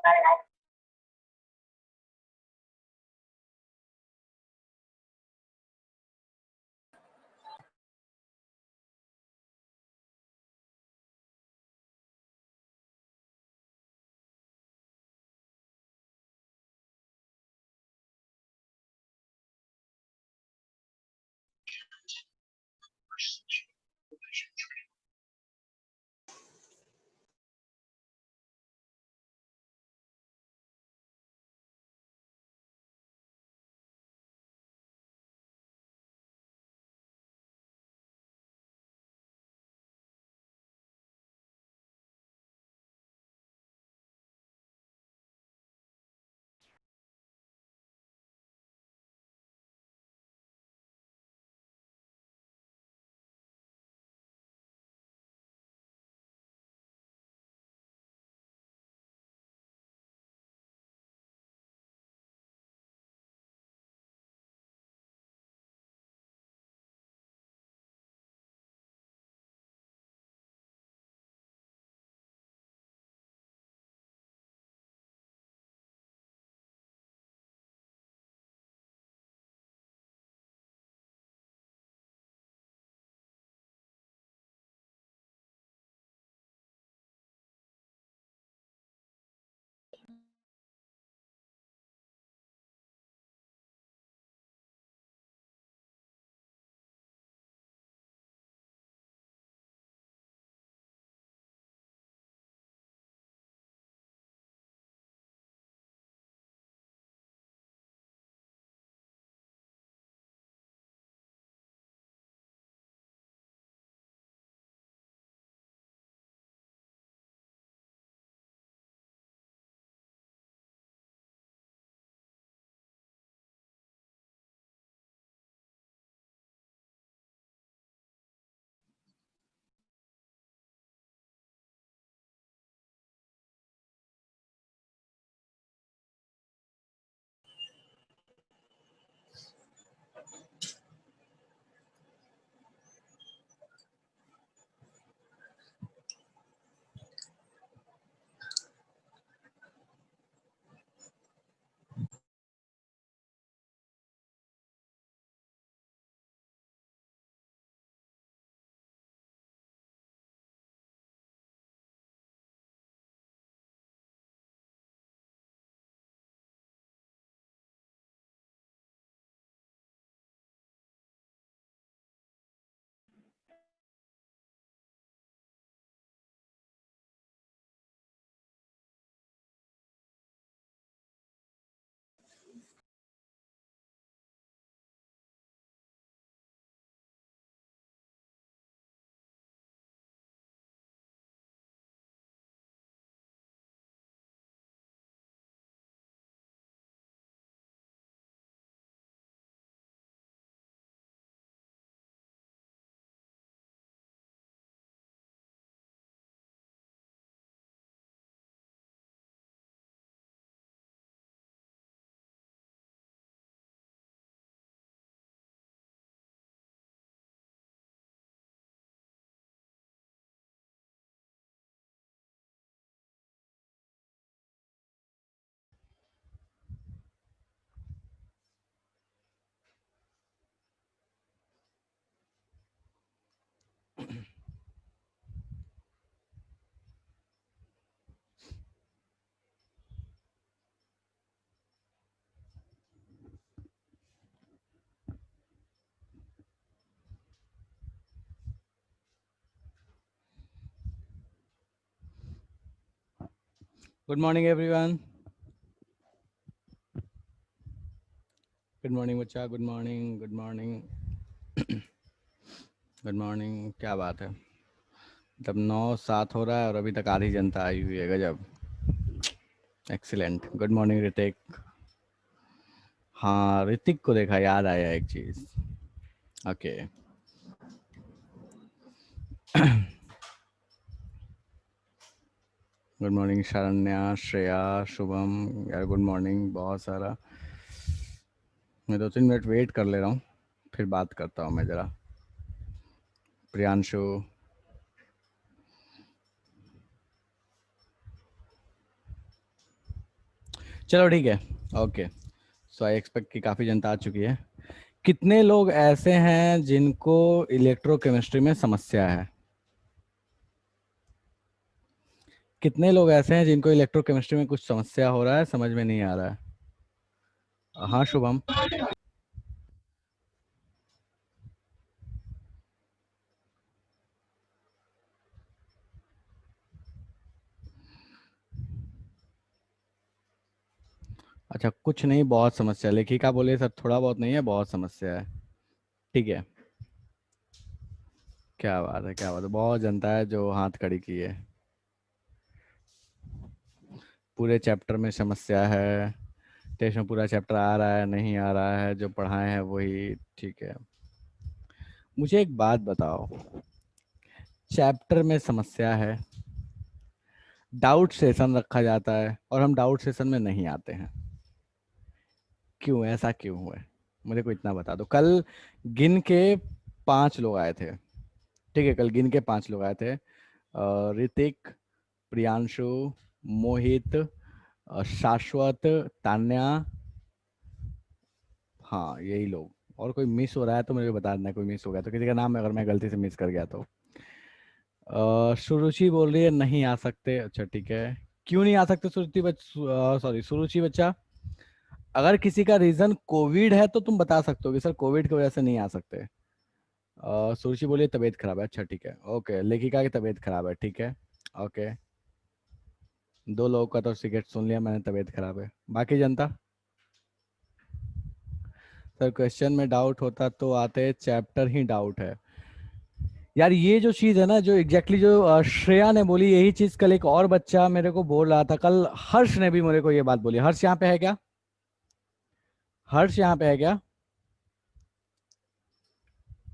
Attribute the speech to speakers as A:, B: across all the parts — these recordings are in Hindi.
A: Good morning, everyone. Good morning, बच्चा. Good morning. Good morning. Good morning. क्या बात है? तब 9:07 हो रहा है और अभी तक आधी जनता आई हुई है. गजब. एक्सीलेंट. Good morning Hrithik. हाँ, ऋतिक को देखा, याद आया एक चीज. Okay. Good morning Saranya, Shreya, Shubham. यार गुड मॉर्निंग. बहुत सारा. मैं 2-3 मिनट वेट कर ले रहा हूँ, फिर बात करता हूँ मैं ज़रा. प्रियांशु. चलो ठीक है। ओके, सो आई एक्सपेक्ट कि काफ़ी जनता आ चुकी है। कितने लोग ऐसे हैं जिनको इलेक्ट्रोकेमिस्ट्री में समस्या है? कितने लोग ऐसे हैं जिनको इलेक्ट्रोकेमिस्ट्री में कुछ समस्या हो रहा है, समझ में नहीं आ रहा है? हाँ शुभम। अच्छा, कुछ नहीं, बहुत समस्या। लेखिका बोले सर थोड़ा बहुत नहीं है, बहुत समस्या है। ठीक है, क्या बात है, क्या बात है, बहुत जनता है जो हाथ खड़ी की है। पूरे चैप्टर में समस्या है। टेस्ट में पूरा चैप्टर आ रहा है, नहीं आ रहा है, जो पढ़ाए हैं वही ठीक है। मुझे एक बात बताओ, चैप्टर में समस्या है, डाउट सेशन रखा जाता है और हम डाउट सेशन में नहीं आते हैं, क्यों? ऐसा क्यों हुआ है? मुझे को इतना बता दो। कल गिन के 5 लोग आए थे। ठीक है, कल गिन के 5 लोग आए थे। ऋतिक, प्रियांशु, मोहित, शाश्वत, तान्या। हाँ, यही लोग। और कोई मिस हो रहा है तो मुझे बता देना, कोई मिस हो गया तो, किसी का नाम अगर मैं गलती से मिस कर गया तो। सुरुचि बोल रही है नहीं आ सकते। अच्छा ठीक है, क्यों नहीं आ सकते सुरुचि सॉरी सुरुचि बच्चा? अगर किसी का रीजन कोविड है तो तुम बता सकते हो कि सर कोविड की वजह से नहीं आ सकते। सुरुचि बोलिए तबीयत खराब है। अच्छा ठीक है, ओके। लेखिका की तबीयत खराब है, ठीक है, ओके। 2 लोगों का तो सिगरेट सुन लिया मैंने, तबीयत खराब है। बाकी जनता? सर क्वेश्चन में डाउट होता तो आते, चैप्टर ही डाउट है। यार ये जो चीज है ना, जो एग्जैक्टली जो श्रेया ने बोली, यही चीज कल एक और बच्चा मेरे को बोल रहा था। कल हर्ष ने भी मेरे को ये बात बोली। हर्ष यहाँ पे है क्या? हर्ष यहाँ पे है क्या?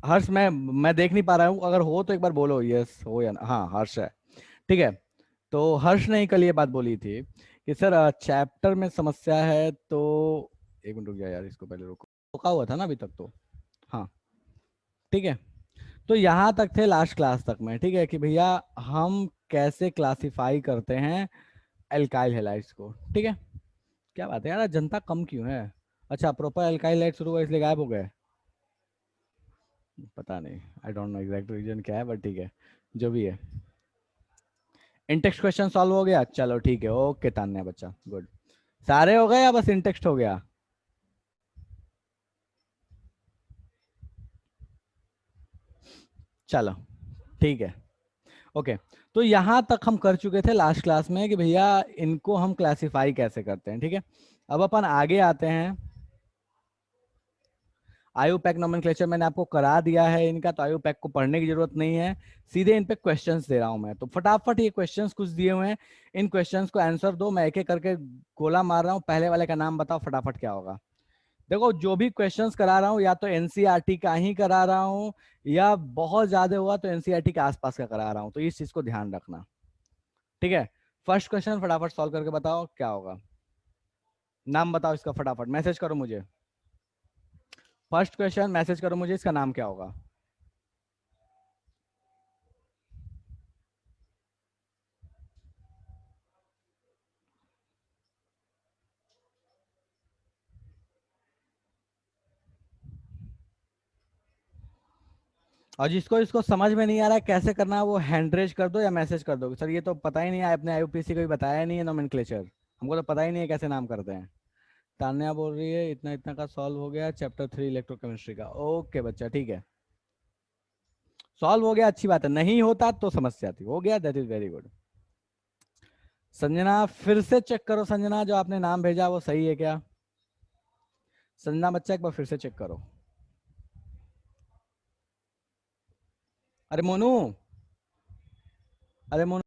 A: हर्ष, मैं देख नहीं पा रहा हूँ, अगर हो तो एक बार बोलो यस हो या ना। हाँ हर्ष है, ठीक है। तो हर्ष ने ही कल ये बात बोली थी कि सर चैप्टर में समस्या है। तो एक मिनट रुक जा यार, इसको पहले रोको। रोका हुआ था ना अभी तक तो। हाँ ठीक है। तो यहाँ तक थे लास्ट क्लास तक में, ठीक है, कि भैया हम कैसे क्लासिफाई करते हैं एल्काइल हैलाइड्स को, ठीक है। क्या बात है यार, जनता कम क्यों है? अच्छा, प्रॉपर एल्काइल हैलाइड शुरू हुआ इसलिए गायब हो गए? पता नहीं, I don't know exact reason क्या है, बट ठीक है, जो भी है। इंटेक्स्ट क्वेश्चन सॉल्व हो गया, चलो ठीक है, ओके तान्या बच्चा, गुड। सारे हो गए या बस इंटेक्स्ट हो गया? चलो ठीक है, ओके। तो यहाँ तक हम कर चुके थे लास्ट क्लास में कि भैया इनको हम क्लासिफाई कैसे करते हैं, ठीक है। अब अपन आगे आते हैं। आयुपैक नोमेनक्लेचर मैंने आपको करा दिया है इनका, तो आयुपैक को पढ़ने की जरूरत नहीं है। सीधे इन पे क्वेश्चंस दे रहा हूं मैं, तो फटाफट ये क्वेश्चंस कुछ दिए हुए हैं, इन क्वेश्चंस को आंसर दो। मैं एक एक करके गोला मार रहा हूँ, पहले वाले का नाम बताओ फटाफट क्या होगा। देखो, जो भी क्वेश्चंस करा रहा हूँ या तो एनसीईआरटी का ही करा रहा हूँ, या बहुत ज्यादा हुआ तो एनसीईआरटी के आसपास का करा रहा हूँ, तो इस चीज को ध्यान रखना, ठीक है। फर्स्ट क्वेश्चन फटाफट सॉल्व करके बताओ क्या होगा। नाम बताओ इसका, फटाफट मैसेज करो मुझे। फर्स्ट क्वेश्चन मैसेज करो मुझे, इसका नाम क्या होगा? और जिसको इसको समझ में नहीं आ रहा है कैसे करना है, वो हैंड रेज कर दो या मैसेज कर दो, सर ये तो पता ही नहीं है, अपने आईयूपीसी को भी बताया नहीं है नोमेनक्लेचर, हमको तो पता ही नहीं है कैसे नाम करते हैं। तान्या बोल रही है इतना इतना का सॉल्व हो गया चैप्टर 3 इलेक्ट्रोकेमिस्ट्री का, ओके बच्चा ठीक है, सॉल्व हो गया, अच्छी बात है। नहीं होता तो समस्या थी, हो गया, that is very good. Sanjana फिर से चेक करो, संजना जो आपने नाम भेजा वो सही है क्या? संजना बच्चा एक बार फिर से चेक करो। अरे मोनू, अरे मोनू,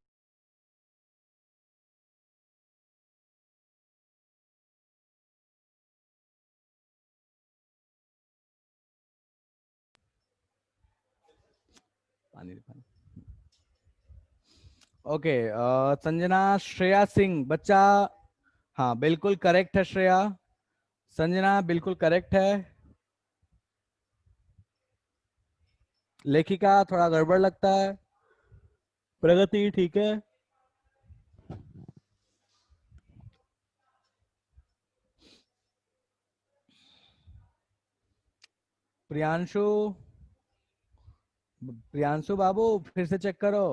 A: पानी पानी। ओके, संजना श्रेया सिंह बच्चा। हाँ बिल्कुल करेक्ट है श्रेया। संजना बिल्कुल करेक्ट है। लेखिका थोड़ा गड़बड़ लगता है। प्रगति ठीक है। प्रियांशु, प्रियांशु बाबू फिर से चेक करो।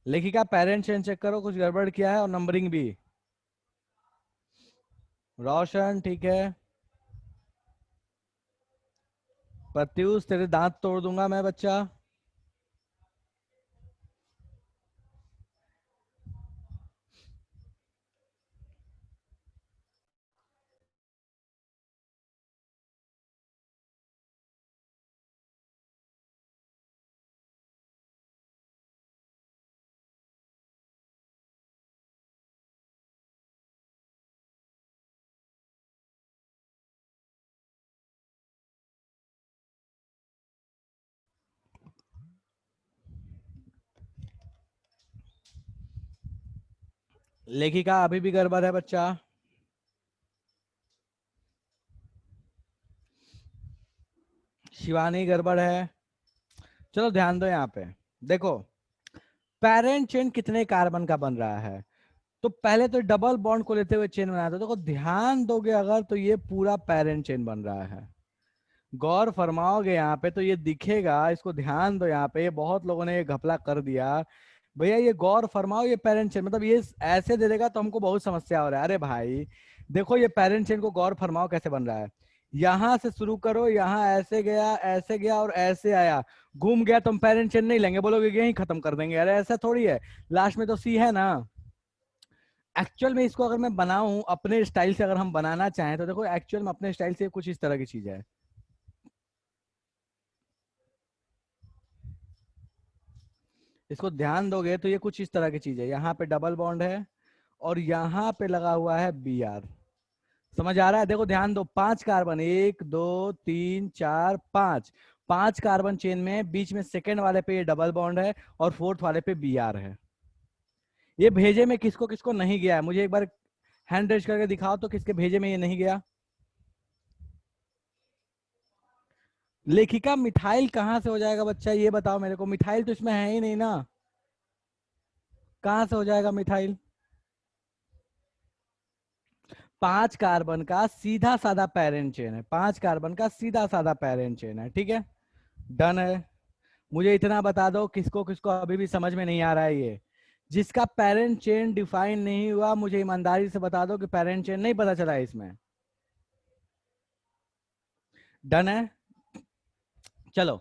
A: लेखिका पेरेंट चेन चेक करो, कुछ गड़बड़ किया है, और नंबरिंग भी। रोशन ठीक है। प्रत्युष तेरे दांत तोड़ दूंगा मैं बच्चा। लेखिका अभी भी गड़बड़ है बच्चा। शिवानी गड़बड़ है। चलो ध्यान दो यहाँ पे। देखो, पेरेंट चेन कितने कार्बन का बन रहा है, तो पहले तो डबल बॉन्ड को लेते हुए चेन बनाया था। देखो ध्यान दोगे अगर, तो ये पूरा पेरेंट चेन बन रहा है। गौर फरमाओगे यहाँ पे तो ये दिखेगा, इसको ध्यान दो यहाँ पे। ये बहुत लोगों ने ये घपला कर दिया भैया। ये गौर फरमाओ, ये पेरेंट चेन मतलब ये ऐसे दे देगा तो हमको बहुत समस्या हो रहा है। अरे भाई देखो, ये पेरेंट चेन को गौर फरमाओ कैसे बन रहा है। यहां से शुरू करो, यहाँ ऐसे गया और ऐसे आया, घूम गया, तुम पेरेंट चेन नहीं लेंगे, बोलोगे यही खत्म कर देंगे। अरे ऐसा थोड़ी है, लास्ट में तो सी है ना। एक्चुअल में इसको अगर मैं बनाऊं अपने स्टाइल से, अगर हम बनाना चाहें तो देखो, एक्चुअल में अपने स्टाइल से कुछ इस तरह की चीज है। इसको ध्यान दोगे तो ये कुछ इस तरह की चीज है। यहाँ पे डबल बॉन्ड है और यहाँ पे लगा हुआ है बी आर। समझ आ रहा है? देखो ध्यान दो, 5 कार्बन, 1 2 3 4 5, 5 कार्बन चेन में बीच में सेकेंड वाले पे ये डबल बॉन्ड है और फोर्थ वाले पे बी आर है। ये भेजे में किसको किसको नहीं गया है, मुझे एक बार हैंड रेज करके दिखाओ तो किसके भेजे में ये नहीं गया। लेखिका मिथाइल कहाँ से हो जाएगा बच्चा, ये बताओ मेरे को। मिथाइल तो इसमें है ही नहीं ना, कहाँ से हो जाएगा मिथाइल। 5 कार्बन का सीधा साधा पेरेंट चेन है, 5 कार्बन का सीधा साधा पेरेंट चेन है, ठीक है। डन है। मुझे इतना बता दो, किसको किसको अभी भी समझ में नहीं आ रहा है ये। जिसका पेरेंट चेन डिफाइन नहीं हुआ, मुझे ईमानदारी से बता दो कि पेरेंट चेन नहीं पता चला है इसमें। डन है। चलो,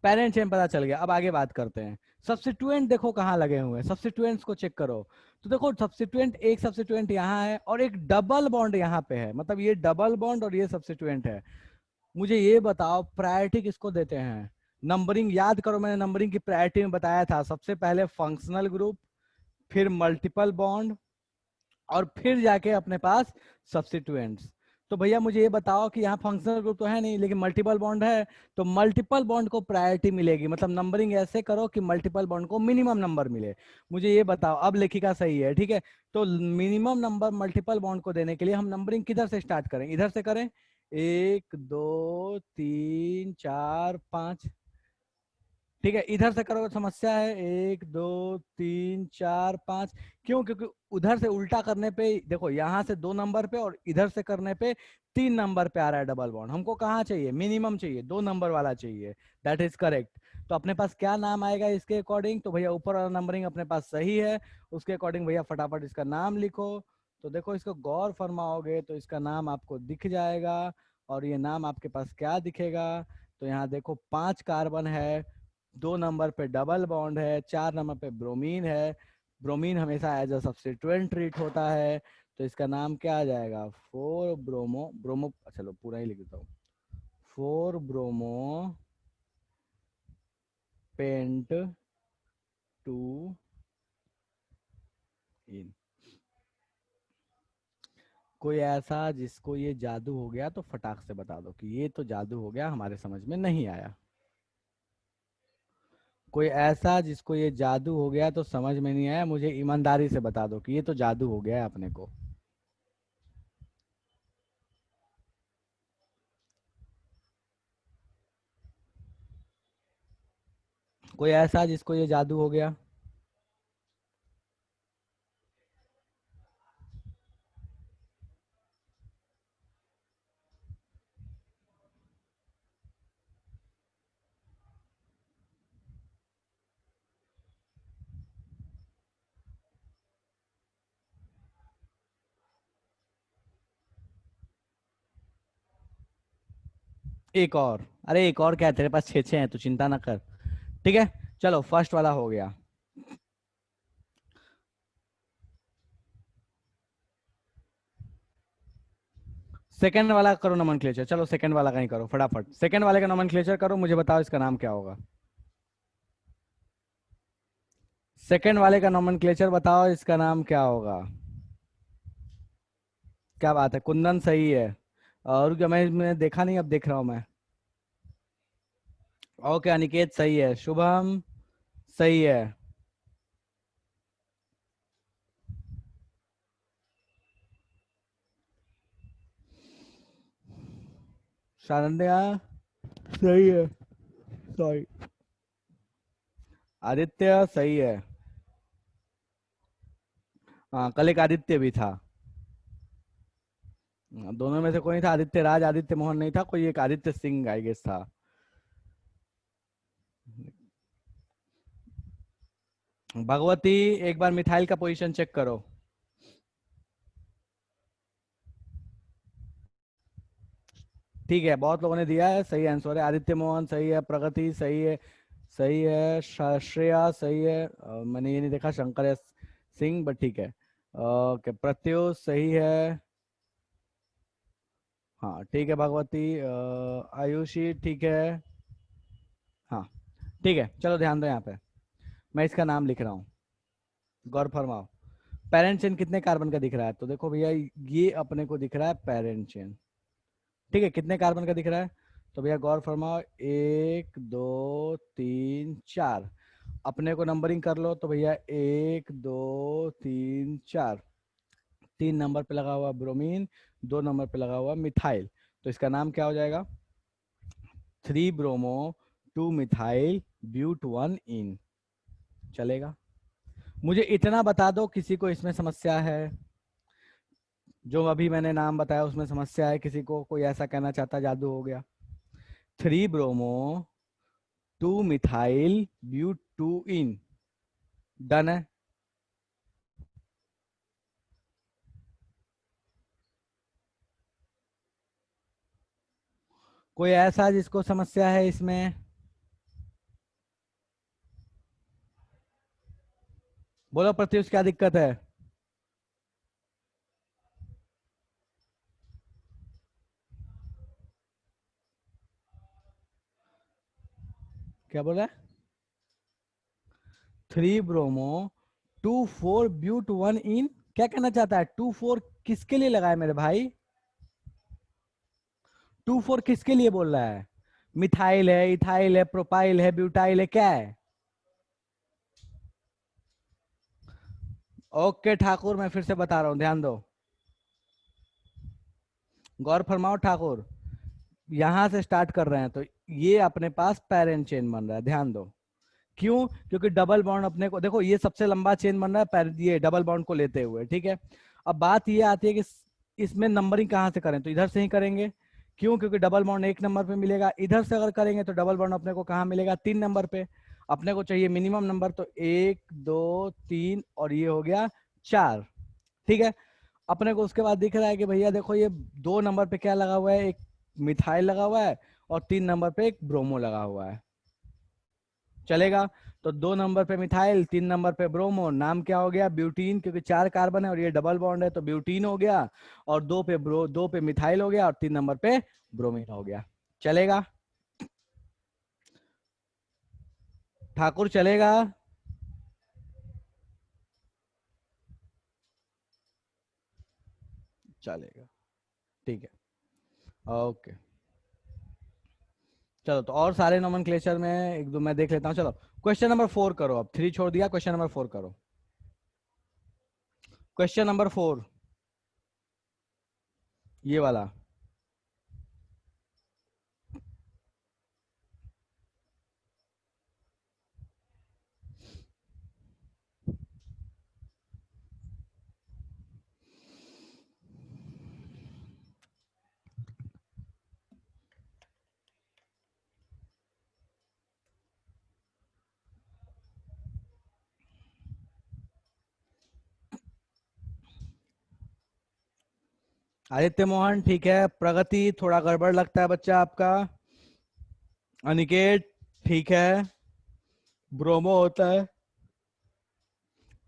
A: पेरेंट चेन पता चल गया, अब आगे बात करते हैं। सब्स्टिट्यूएंट देखो कहाँ लगे हुए हैं, सब्स्टिट्यूएंट्स को चेक करो। तो देखो सब्स्टिट्यूएंट, एक सब्स्टिट्यूएंट यहाँ है और एक डबल बॉन्ड यहाँ पे है, मतलब ये डबल बॉन्ड और ये सब्स्टिट्यूएंट है। मुझे ये बताओ प्रायोरिटी किसको देते हैं। नंबरिंग याद करो, मैंने नंबरिंग की प्रायोरिटी में बताया था, सबसे पहले फंक्शनल ग्रुप, फिर मल्टीपल बॉन्ड, और फिर जाके अपने पास सब्स्टिट्यूएंट्स। तो भैया मुझे ये बताओ कि यहाँ फंक्शनल ग्रुप तो है नहीं लेकिन मल्टीपल बॉन्ड है, तो मल्टीपल बॉन्ड को प्रायोरिटी मिलेगी, मतलब नंबरिंग ऐसे करो कि मल्टीपल बॉन्ड को मिनिमम नंबर मिले। मुझे ये बताओ, अब लेखिका सही है, ठीक है। तो मिनिमम नंबर मल्टीपल बॉन्ड को देने के लिए हम नंबरिंग किधर से स्टार्ट करें, इधर से करें। 1 2 3 4 5, ठीक है, इधर से करोगे समस्या है। 1 2 3 4 5, क्यों? क्योंकि उधर से उल्टा करने पे देखो, यहाँ से 2 नंबर पे और इधर से करने पे 3 नंबर पे आ रहा है डबल बॉन्ड। हमको कहाँ चाहिए, मिनिमम चाहिए, 2 नंबर वाला चाहिए। That is correct. तो अपने पास क्या नाम आएगा इसके अकॉर्डिंग, तो भैया ऊपर वाला नंबरिंग अपने पास सही है, उसके अकॉर्डिंग भैया फटाफट इसका नाम लिखो। तो देखो इसको गौर फरमाओगे तो इसका नाम आपको दिख जाएगा। और ये नाम आपके पास क्या दिखेगा, तो यहाँ देखो 5 कार्बन है, 2 नंबर पे डबल बॉन्ड है, 4 नंबर पे ब्रोमीन है। ब्रोमीन हमेशा एज अ सब्स्टिट्यूएंट ट्रीट होता है, तो इसका नाम क्या आ जाएगा, 4 ब्रोमो ब्रोमो, चलो पूरा ही लिख देता हूँ, 4 ब्रोमो पेंट टू इन। कोई ऐसा जिसको ये जादू हो गया तो फटाक से बता दो कि ये तो जादू हो गया, हमारे समझ में नहीं आया। कोई ऐसा जिसको ये जादू हो गया तो समझ में नहीं आया, मुझे ईमानदारी से बता दो कि ये तो जादू हो गया है अपने को। कोई ऐसा जिसको ये जादू हो गया। एक और, अरे एक और क्या है, तेरे पास छः छः हैं, तू चिंता ना कर। ठीक है, चलो फर्स्ट वाला हो गया। सेकंड वाला करो नोमेनक्लेचर, चलो सेकंड वाला का ही करो फटाफट, सेकंड वाले का नोमेनक्लेचर करो, मुझे बताओ इसका नाम क्या होगा। सेकंड वाले का नोमेनक्लेचर बताओ, इसका नाम क्या होगा। क्या बात है, कुंदन सही है। और क्या, मैं देखा नहीं, अब देख रहा हूँ मैं। ओके, अनिकेत सही है, शुभम सही है। शारण्या सही है। सॉरी। आदित्य सही है। हाँ, कल एक आदित्य भी था। दोनों में से कोई नहीं था, आदित्य राज, आदित्य मोहन नहीं था, कोई एक आदित्य सिंह आई गेस था। भगवती, एक बार मिथाइल का पोजीशन चेक करो। ठीक है, बहुत लोगों ने दिया है, सही आंसर है, आदित्य मोहन सही है, प्रगति सही है। सही है, श्रेया सही है, मैंने ये नहीं देखा शंकर या सिंह, बट ठीक है। ओके, प्रत्युष सही है। हाँ ठीक है, भगवती, आयुषी ठीक है। हाँ ठीक है, चलो ध्यान दो यहाँ पे, मैं इसका नाम लिख रहा हूँ। गौर फरमाओ। पेरेंट चेन कितने कार्बन का दिख रहा है, तो देखो भैया, ये अपने को दिख रहा है पेरेंट चेन। ठीक है, कितने कार्बन का दिख रहा है, तो भैया गौर फरमाओ, एक दो तीन चार। अपने को नंबरिंग कर लो, तो भैया एक दो तीन चार। 3 नंबर पे लगा हुआ ब्रोमीन, 2 नंबर पे लगा हुआ मिथाइल, तो इसका नाम क्या हो जाएगा। 3 ब्रोमो 2 मिथाइल ब्यूट 1 इन। चलेगा। मुझे इतना बता दो, किसी को इसमें समस्या है। जो अभी मैंने नाम बताया उसमें समस्या है किसी को, कोई ऐसा कहना चाहता जादू हो गया। 3 bromo 2 methyl but 2 ene. Done है। कोई ऐसा जिसको समस्या है इसमें। बोलो प्रत्युष, क्या दिक्कत है। क्या बोला। 3 ब्रोमो 2 4 ब्यूट 1 इन। क्या कहना चाहता है, 2 4 किसके लिए लगाए मेरे भाई। 2 4 किसके लिए बोल रहा है। मिथाइल है, इथाइल है, प्रोपाइल है, ब्यूटाइल है, क्या है। ओके ठाकुर, मैं फिर से बता रहा हूँ, ध्यान दो। गौर फरमाओ ठाकुर, यहां से स्टार्ट कर रहे हैं, तो ये अपने पास पेरेंट चेन बन रहा है, ध्यान दो। क्यों, क्योंकि डबल बॉन्ड अपने को देखो, ये सबसे लंबा चेन बन रहा है ये डबल बॉन्ड को लेते हुए, ठीक है। अब बात ये आती है कि इसमें नंबरिंग कहाँ से करें, तो इधर से ही करेंगे। क्यों, क्योंकि डबल बॉन्ड 1 नंबर पे मिलेगा, इधर से अगर करेंगे तो डबल बॉन्ड अपने को कहाँ मिलेगा, 3 नंबर पे। अपने को चाहिए मिनिमम नंबर, तो 1 2 3 और ये हो गया 4। ठीक है। अपने को उसके बाद दिख रहा है कि भैया देखो, ये 2 नंबर पे क्या लगा हुआ है, एक मिथाइल लगा हुआ है, और 3 नंबर पे एक ब्रोमो लगा हुआ है। चलेगा। तो 2 नंबर पे मिथाइल, 3 नंबर पे ब्रोमो, नाम क्या हो गया, ब्यूटीन, क्योंकि 4 कार्बन है और ये डबल बॉन्ड है, तो ब्यूटीन हो गया। और 2 पे मिथाइल हो गया, और 3 नंबर पे ब्रोमीन हो गया। चलेगा। ठाकुर चलेगा। चलेगा। ठीक है। ओके। चलो, तो और सारे नोमेनक्लेचर में एक दो मैं देख लेता हूँ, चलो। क्वेश्चन नंबर 4 करो, अब 3 छोड़ दिया, क्वेश्चन नंबर 4 करो। क्वेश्चन नंबर 4, ये वाला। आदित्य मोहन ठीक है, प्रगति थोड़ा गड़बड़ लगता है बच्चा आपका। अनिकेत ठीक है। ब्रोमो होता है।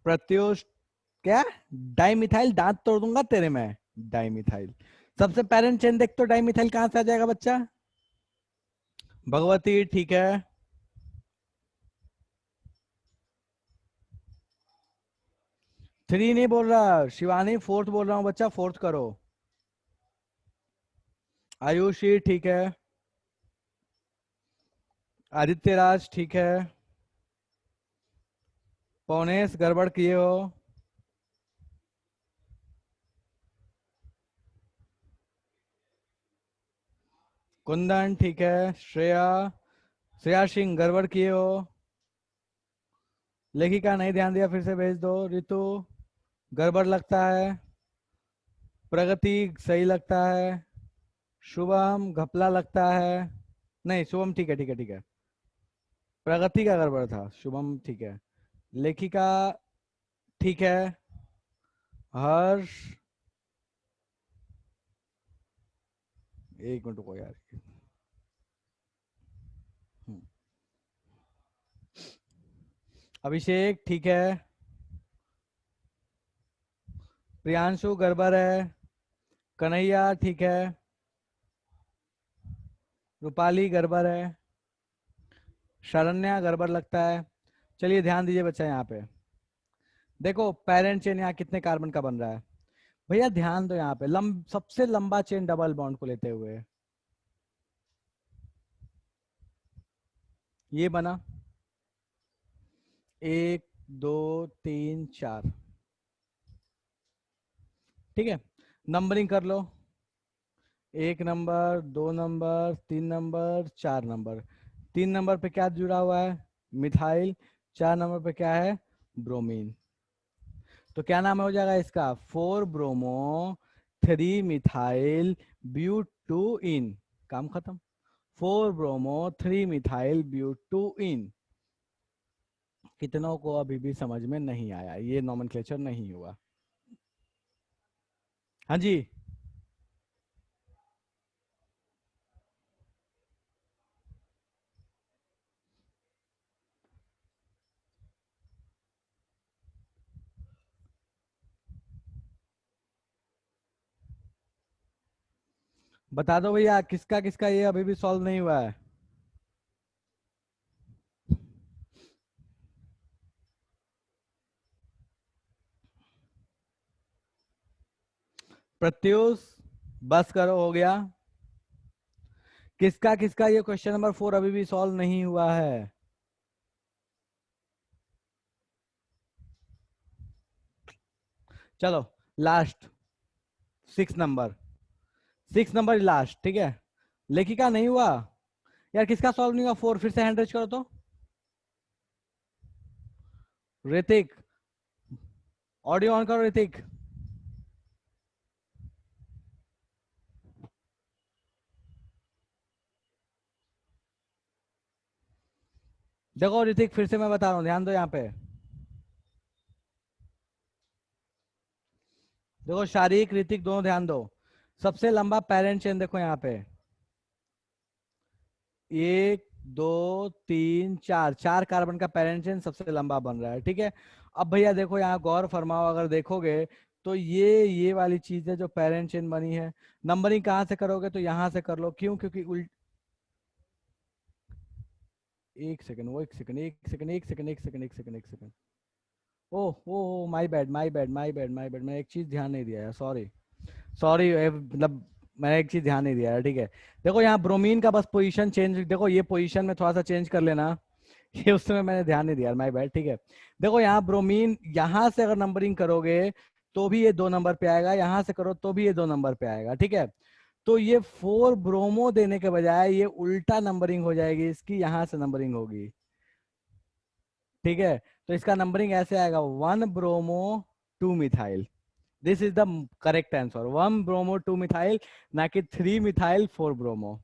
A: प्रत्युष क्या? डाइमिथाइल, दांत तोड़ दूंगा तेरे में। डाइमिथाइल। सबसे पेरेंट चेन देख तो डाइमिथाइल कहां से आ जाएगा बच्चा? भगवती ठीक है। थ्री नहीं बोल रहा शिवानी, फोर्थ बोल रहा हूँ बच्चा, फोर्थ करो। आयुषी ठीक है। आदित्य राज ठीक है। पौनेश गड़बड़ किए हो। कुंदन ठीक है। श्रेया, श्रेया सिंह गड़बड़ किए हो। लेखिका नहीं ध्यान दिया, फिर से भेज दो। ऋतु गड़बड़ लगता है। प्रगति सही लगता है। शुभम घपला लगता है। नहीं शुभम ठीक है, ठीक है, ठीक है। प्रगति का गड़बड़ था, शुभम ठीक है। लेखिका ठीक है। हर्ष, एक मिनट रुको यार। हम्म, अभिषेक ठीक है। प्रियांशु गड़बड़ है। कन्हैया ठीक है। रूपाली गड़बड़ है। शरण्या गड़बड़ लगता है। चलिए ध्यान दीजिए बच्चा, यहाँ पे देखो पेरेंट चेन यहाँ कितने कार्बन का बन रहा है। भैया ध्यान दो, यहाँ पे सबसे लंबा चेन डबल बॉन्ड को लेते हुए ये बना। एक, दो, तीन, चार। ठीक है, नंबरिंग कर लो। एक नंबर, दो नंबर, तीन नंबर, चार नंबर। तीन नंबर पे क्या जुड़ा हुआ है? मिथाइल। चार नंबर पे क्या है? ब्रोमीन। तो क्या नाम हो जाएगा इसका? Four bromo three methyl but two ene. काम खत्म। Four bromo three methyl but two ene. कितनों को अभी भी समझ में नहीं आया? ये नॉमेनक्लेचर नहीं हुआ। हाँ जी। बता दो भैया, किसका किसका ये अभी भी सॉल्व नहीं हुआ है? प्रत्युष बस करो, हो गया। किसका किसका ये क्वेश्चन नंबर फोर अभी भी सॉल्व नहीं हुआ है? चलो last, six number. Six number last, ठीक है। लेखिका नहीं हुआ। यार किसका सॉल्व नहीं हुआ फोर? फिर से हैंड रेज करो तो। ऋतिक, ऑडियो ऑन करो ऋतिक। देखो ऋतिक, फिर से मैं बता रहा हूँ, ध्यान दो यहाँ पे। देखो शारीक ऋतिक दोनों ध्यान दो। सबसे लंबा पेरेंट चेन देखो यहाँ पे। एक, दो, तीन, चार, चार कार्बन का पेरेंट चेन सबसे लंबा बन रहा है, ठीक है। अब भैया देखो यहाँ गौर फरमाओ, अगर देखोगे तो ये वाली चीज है जो पेरेंट चेन बनी है। नंबरिंग कहाँ से करोगे? तो यहाँ से कर लो। क्यों? क्योंकि उल्ट। एक सेकंड, वो एक सेकंड, एक सेकंड, एक सेकंड, एक सेकंड, एक सेकंड, एक second. Oh oh, my bad, my bad, my bad, my bad, मैं एक चीज ध्यान नहीं दिया यार, सॉरी। सॉरी, मतलब मैंने एक चीज ध्यान नहीं दिया यार, ठीक है। देखो यहाँ ब्रोमीन का बस पोजीशन चेंज, देखो ये पोजीशन में थोड़ा सा चेंज कर लेना। ये उस समय मैंने ध्यान नहीं दिया, माय बैड, ठीक है। देखो यहाँ ब्रोमीन, यहाँ से अगर नंबरिंग करोगे तो भी ये दो नंबर पे आएगा, यहाँ से करो तो भी ये दो नंबर पे आएगा, ठीक है। तो ये फोर ब्रोमो देने के बजाय ये उल्टा नंबरिंग हो जाएगी इसकी, यहाँ से नंबरिंग होगी, ठीक है। तो इसका नंबरिंग ऐसे आएगा, one bromo two methyl. This is the correct answer, one bromo two methyl, ना कि थ्री मिथाइल फोर ब्रोमो।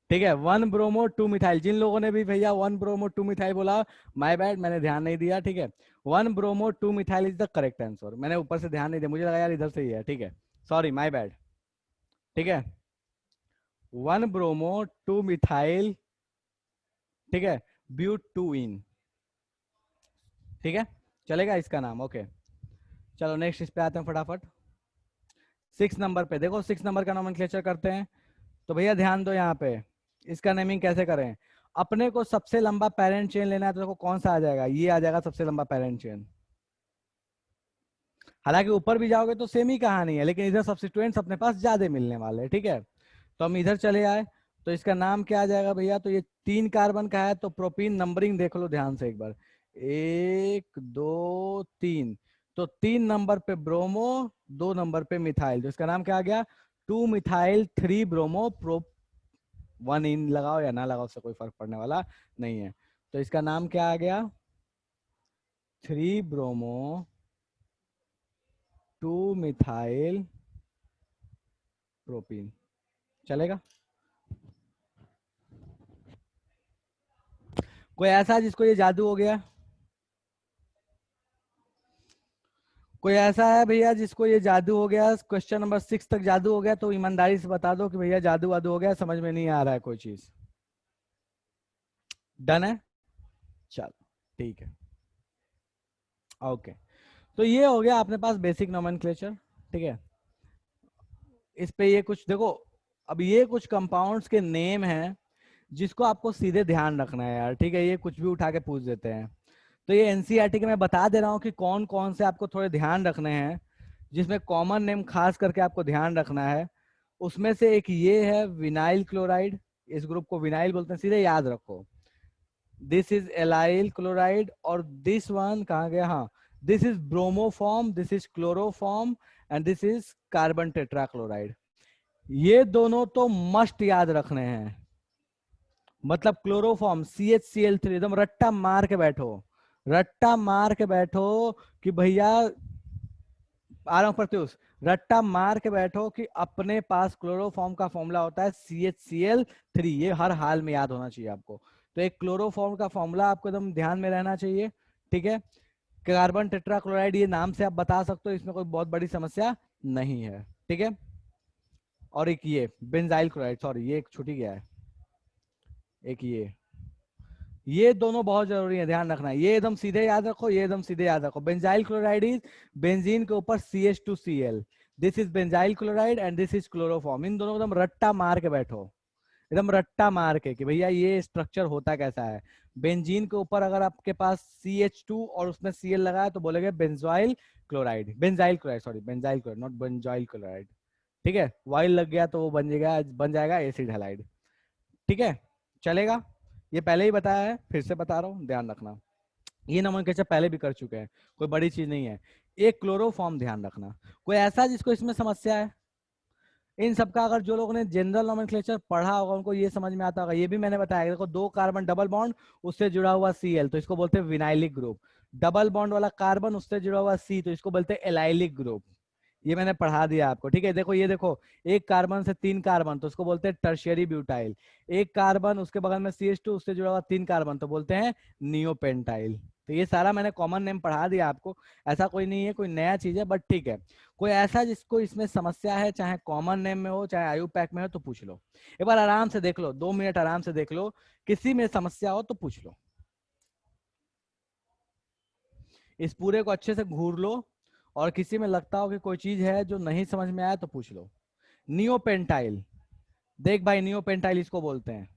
A: ठीक है, वन ब्रोमो टू मिथाइल। जिन लोगों ने भी भैया वन ब्रोमो टू मिथाइल बोला, माय बैड, मैंने ध्यान नहीं दिया, ठीक है। One bromo two methyl is the correct answer. मैंने ऊपर से ध्यान नहीं दिया, मुझे लगा यार इधर से ही है, ठीक है। सॉरी, माय बैड, ठीक है। वन ब्रोमो टू मिथाइल, ठीक है, ब्यूट टू इन, ठीक है, चलेगा इसका नाम। ओके, चलो नेक्स्ट इस पे आते हैं फटाफट। 6 नंबर पे देखो, 6 नंबर का नोमेनक्लेचर करते हैं। तो भैया ध्यान दो यहाँ पे, इसका नेमिंग कैसे करें। अपने को सबसे लंबा पेरेंट चेन लेना है, तो देखो कौन सा आ जाएगा, ये आ जाएगा सबसे लंबा पेरेंट चेन। हालांकि ऊपर भी जाओगे तो सेम ही कहानी है, लेकिन इधर सब्स्टिट्यूएंट्स अपने पास ज्यादा मिलने वाले हैं, ठीक है। तो हम इधर चले आए, तो इसका नाम क्या आ जाएगा भैया, तो ये 3 कार्बन का है, तो प्रोपीन नंबरिंग देख लो ध्यान से एक बार, 1 2 3। तो 3 नंबर पे ब्रोमो, 2 नंबर पे मिथाइल, तो इसका नाम क्या आ गया, 2 मिथाइल 3 ब्रोमो प्रो। 1 इन लगाओ या ना लगाओ, उससे कोई फर्क पड़ने वाला नहीं है। तो इसका नाम क्या आ गया, 3 ब्रोमो 2 मिथाइल प्रोपीन, चलेगा। कोई ऐसा जिसको ये जादू हो गया, कोई ऐसा है भैया जिसको ये जादू हो गया, क्वेश्चन नंबर 6 तक जादू हो गया, तो ईमानदारी से बता दो कि भैया जादू वादू हो गया, समझ में नहीं आ रहा है कोई चीज। डन है, चलो ठीक है। ओके, तो ये हो गया अपने पास बेसिक नोमेनक्लेचर, ठीक है। इस पे ये कुछ देखो, अब ये कुछ कंपाउंड्स के नेम हैं जिसको आपको सीधे ध्यान रखना है यार, ठीक है, ये कुछ भी उठा के पूछ देते हैं। तो ये एनसीईआरटी के मैं बता दे रहा हूँ कि कौन कौन से आपको थोड़े ध्यान रखने हैं, जिसमें कॉमन नेम खास करके आपको ध्यान रखना है। उसमें से एक ये है विनाइल क्लोराइड, इस ग्रुप को विनाइल बोलते हैं, सीधे याद रखो। दिस इज एलाइल क्लोराइड, और दिस वन कहाँ गया, हाँ, this is bromoform, this is chloroform, and this is carbon tetrachloride. ये दोनों तो मस्ट याद रखने हैं। मतलब क्लोरोफॉर्म CHCl3, एकदम रट्टा मार के बैठो, रट्टा मार के बैठो कि भैया, आ रहा हूं प्रत्युष, रट्टा मार के बैठो कि अपने पास क्लोरोफॉर्म का फॉर्मूला होता है CHCl3, ये हर हाल में याद होना चाहिए आपको। तो एक क्लोरोफॉर्म का फॉर्मूला आपको एकदम ध्यान में रहना चाहिए, ठीक है। कार्बन टेट्राक्लोराइड, ये नाम से आप बता सकते हो, इसमें कोई बहुत बड़ी समस्या नहीं है, ठीक है। और एक ये बेंजाइल क्लोराइड, सॉरी ये एक छूट ही गया है, एक ये दोनों बहुत जरूरी है, ध्यान रखना है, ये एकदम सीधे याद रखो, ये एकदम सीधे याद रखो। बेंजाइल क्लोराइड इज बेंजीन के ऊपर CH2Cl, this is benzyl chloride and this is chloroform. इन दोनों को एकदम रट्टा मार के बैठो, एकदम रट्टा मार के कि भैया ये स्ट्रक्चर होता कैसा है। बेंजीन के ऊपर अगर आपके पास CH2 और उसमें Cl लगा है तो बोलेंगे benzoyl chloride, benzyl chloride, sorry benzyl chloride, not benzoyl chloride, ठीक है। वाइल लग गया तो वो बन जाएगा एसिड हैलाइड, ठीक है, चलेगा। ये पहले ही बताया है, फिर से बता रहा हूँ, ध्यान रखना। ये नोमेनक्लेचर पहले भी कर चुके हैं, कोई बड़ी चीज नहीं है। एक क्लोरोफॉर्म ध्यान रखना। कोई ऐसा जिसको इसमें समस्या है, इन सबका अगर जो लोगों ने जनरल नोमेनक्लेचर पढ़ा होगा उनको ये समझ में आता होगा। ये भी मैंने बताया, देखो 2 कार्बन डबल बॉन्ड, उससे जुड़ा हुआ Cl, तो इसको बोलते हैं विनाइलिक ग्रुप। डबल बॉन्ड वाला कार्बन, उससे जुड़ा हुआ C, तो इसको बोलते हैं एलाइलिक ग्रुप। ये मैंने पढ़ा दिया आपको, ठीक है। देखो ये देखो, एक कार्बन से 3 कार्बन, तो उसको बोलते हैं टर्शियरी ब्यूटाइल। एक कार्बन उसके बगल में CH2, उससे जुड़ा हुआ 3 कार्बन, तो बोलते हैं नियोपेंटाइल। तो ये सारा मैंने कॉमन नेम पढ़ा दिया आपको, ऐसा कोई नहीं है, कोई नया चीज है, बट ठीक है। कोई ऐसा जिसको इसमें समस्या है, चाहे कॉमन नेम में हो चाहे आयु पैक में हो, तो पूछ लो एक बार, आराम से देख लो, 2 मिनट आराम से देख लो, किसी में समस्या हो तो पूछ लो। इस पूरे को अच्छे से घूर लो, और किसी में लगता हो कि कोई चीज है जो नहीं समझ में आया तो पूछ लो। नियोपेंटाइल, देख भाई, नियोपेंटाइल इसको बोलते हैं।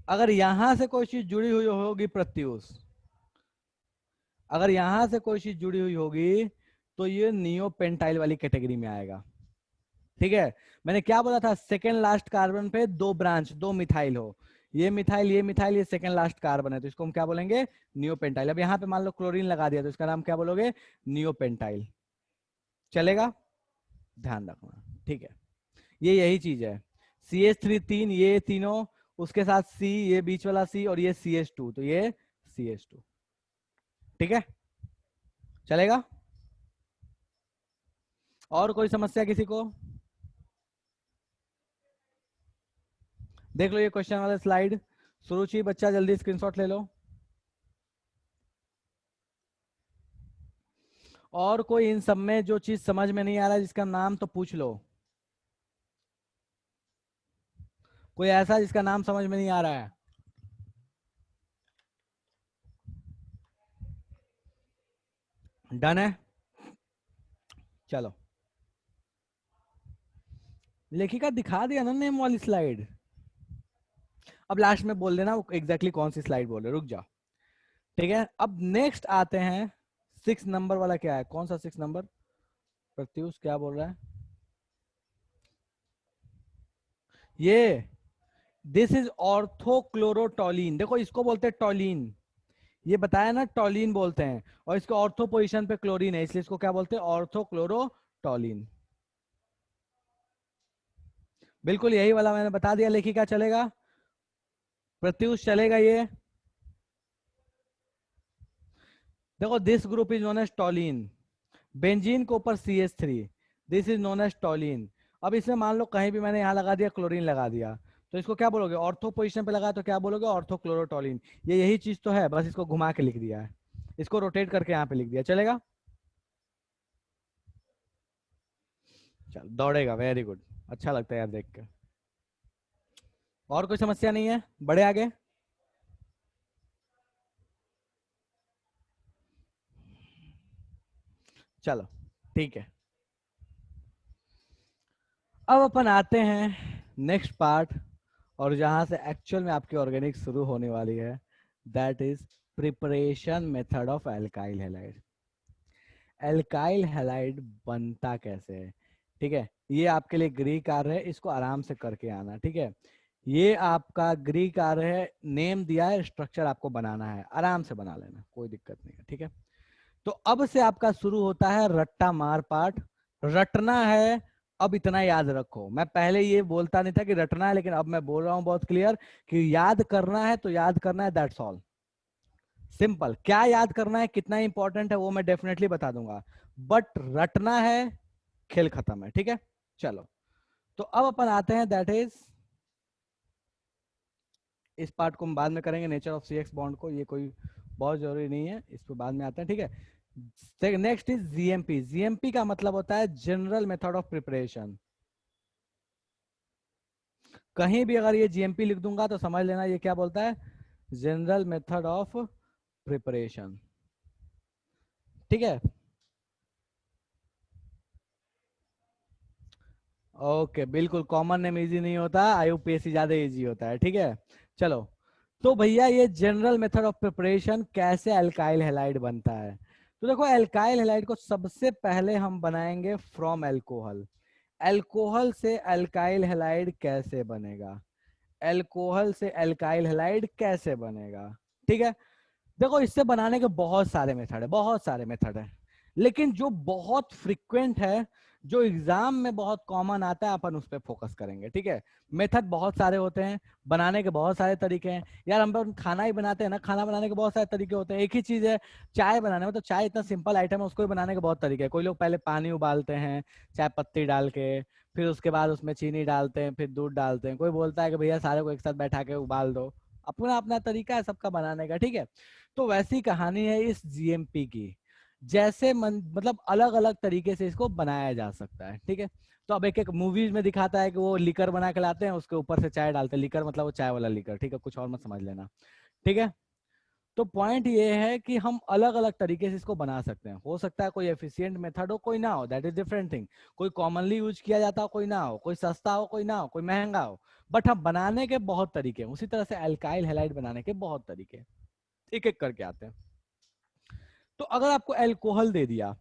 A: अगर यहां से कोई चीज जुड़ी हुई होगी प्रत्युष, अगर यहां से कोई चीज जुड़ी हुई होगी तो ये नियोपेंटाइल वाली कैटेगरी में आएगा, ठीक है। मैंने क्या बोला था, सेकेंड लास्ट कार्बन पे 2 ब्रांच, 2 मिथाइल हो, ये मिथाइल ये मिथाइल, ये सेकेंड लास्ट कार्बन है, तो इसको हम क्या बोलेंगे, नियोपेंटाइल। अब यहाँ पे मान लो क्लोरीन लगा दिया, तो इसका नाम क्या बोलोगे, नियोपेंटाइल, चलेगा, ध्यान रखना, ठीक है। ये यही चीज है, CH3 3, ये तीनों, उसके साथ C, ये बीच वाला C, और ये CH2, तो ये CH2, ठीक है, चलेगा। और कोई समस्या किसी को। देख लो ये क्वेश्चन वाला स्लाइड। सुरुचि बच्चा जल्दी स्क्रीनशॉट ले लो। और कोई इन सब में जो चीज समझ में नहीं आ रहा है जिसका नाम तो पूछ लो। कोई ऐसा जिसका नाम समझ में नहीं आ रहा है? डन है। चलो, लेखिका दिखा दिया ना नेम वाली स्लाइड। अब लास्ट में बोल देना वो एग्जैक्टली कौन सी स्लाइड बोल रहे, रुक जाओ। ठीक है, अब नेक्स्ट आते हैं। 6 नंबर वाला क्या है, कौन सा 6 नंबर? प्रत्युष क्या बोल रहा है? ये दिस इज ऑर्थोक्लोरोटोलिन, देखो इसको बोलते हैं टोलिन। ये बताया ना, टोलिन बोलते हैं। और इसके ऑर्थो पोजीशन पे क्लोरीन है, इसलिए इसको क्या बोलते हैं? ऑर्थोक्लोरोटोलिन। बिल्कुल यही वाला मैंने बता दिया। लेखिका चलेगा? प्रत्युष चलेगा ये? देखो this group is known as toluene. Benzene के ऊपर CH3, this is known as toluene. अब इसमें मान लो कहीं भी मैंने यहाँ लगा दिया क्लोरीन लगा दिया, तो इसको क्या बोलोगे? ऑर्थो पोजीशन पे लगा तो क्या बोलोगे? ऑर्थोक्लोरोटोलिन। ये यही चीज तो है, बस इसको घुमा के लिख दिया है। इसको रोटेट करके यहाँ पे लिख दिया, चलेगा? चल दौड़ेगा, वेरी गुड। अच्छा लगता है यार देख के। और कोई समस्या नहीं है, बड़े आगे। चलो ठीक है। अब अपन आते हैं नेक्स्ट पार्ट, और जहां से एक्चुअल में आपकी ऑर्गेनिक शुरू होने वाली है, that is preparation method of alkyl halide. Alkyl halide बनता कैसे है? ठीक है, ये आपके लिए गृह कार्य है, इसको आराम से करके आना। ठीक है, ये आपका गृह कार्य है, नेम दिया है, स्ट्रक्चर आपको बनाना है, आराम से बना लेना, कोई दिक्कत नहीं है। ठीक है, तो अब से आपका शुरू होता है रट्टा मार पाठ। रटना है। अब इतना याद रखो, मैं पहले ये बोलता नहीं था कि रटना है, लेकिन अब मैं बोल रहा हूं बहुत क्लियर कि याद करना है तो याद करना है, दैट्स ऑल। सिंपल। क्या याद करना है, कितना इंपॉर्टेंट है, वो मैं डेफिनेटली बता दूंगा, बट रटना है, खेल खत्म है। ठीक है, चलो। तो अब अपन आते हैं, दैट इज, इस पार्ट को हम बाद में करेंगे, नेचर ऑफ CX बॉन्ड को, ये कोई बहुत जरूरी नहीं है, इस पर बाद में आते हैं। ठीक है, नेक्स्ट इज GMP। GMP का मतलब होता है जनरल मेथड ऑफ प्रिपरेशन। कहीं भी अगर ये GMP लिख दूंगा तो समझ लेना ये क्या बोलता है? General method of preparation. ठीक है, ओके, बिल्कुल कॉमन नेम इजी नहीं होता, IUPAC ज्यादा इजी होता है। ठीक है, चलो। तो भैया ये जनरल मेथड ऑफ प्रिपरेशन कैसे अल्काइल हैलाइड बनता है? तो देखो, अल्काइल हैलाइड को सबसे पहले हम बनाएंगे फ्रॉम अल्कोहल। अल्कोहल से अल्काइल हैलाइड कैसे बनेगा? अल्कोहल से अल्काइल हैलाइड कैसे बनेगा? ठीक है, देखो इससे बनाने के बहुत सारे मेथड है, बहुत सारे मेथड है, लेकिन जो बहुत फ्रिक्वेंट है, जो एग्जाम में बहुत कॉमन आता है, अपन उस पर फोकस करेंगे। ठीक है, मेथड बहुत सारे होते हैं, बनाने के बहुत सारे तरीके हैं। यार हम लोग खाना ही बनाते हैं ना, खाना बनाने के बहुत सारे तरीके होते हैं। एक ही चीज है चाय बनाने में, तो चाय इतना सिंपल आइटम है, उसको भी बनाने के बहुत तरीके हैं। कोई लोग पहले पानी उबालते हैं चाय पत्ती डाल के, फिर उसके बाद उसमें चीनी डालते हैं, फिर दूध डालते हैं। कोई बोलता है कि भैया सारे को एक साथ बैठा के उबाल दो। अपना अपना तरीका है सबका बनाने का। ठीक है, तो वैसी कहानी है इस GMP की। जैसे मतलब अलग अलग तरीके से इसको बनाया जा सकता है। ठीक है, तो अब एक एक मूवीज में दिखाता है कि वो लिकर बना के लाते हैं, उसके ऊपर से चाय डालते हैं। लिकर मतलब वो चाय वाला लिकर, ठीक है, कुछ और मत समझ लेना। ठीक है, तो पॉइंट ये है कि हम अलग अलग तरीके से इसको बना सकते हैं। हो सकता है कोई एफिशिएंट मेथड हो, कोई ना हो, दैट इज डिफरेंट थिंग। कोई कॉमनली यूज किया जाता हो, कोई ना हो, कोई सस्ता हो, कोई ना हो, कोई महंगा हो। बट हम बनाने के बहुत तरीके हैं, उसी तरह से अल्काइल हैलाइड बनाने के बहुत तरीके हैं। एक एक करके आते हैं। तो अगर आपको अल्कोहल दे दिया,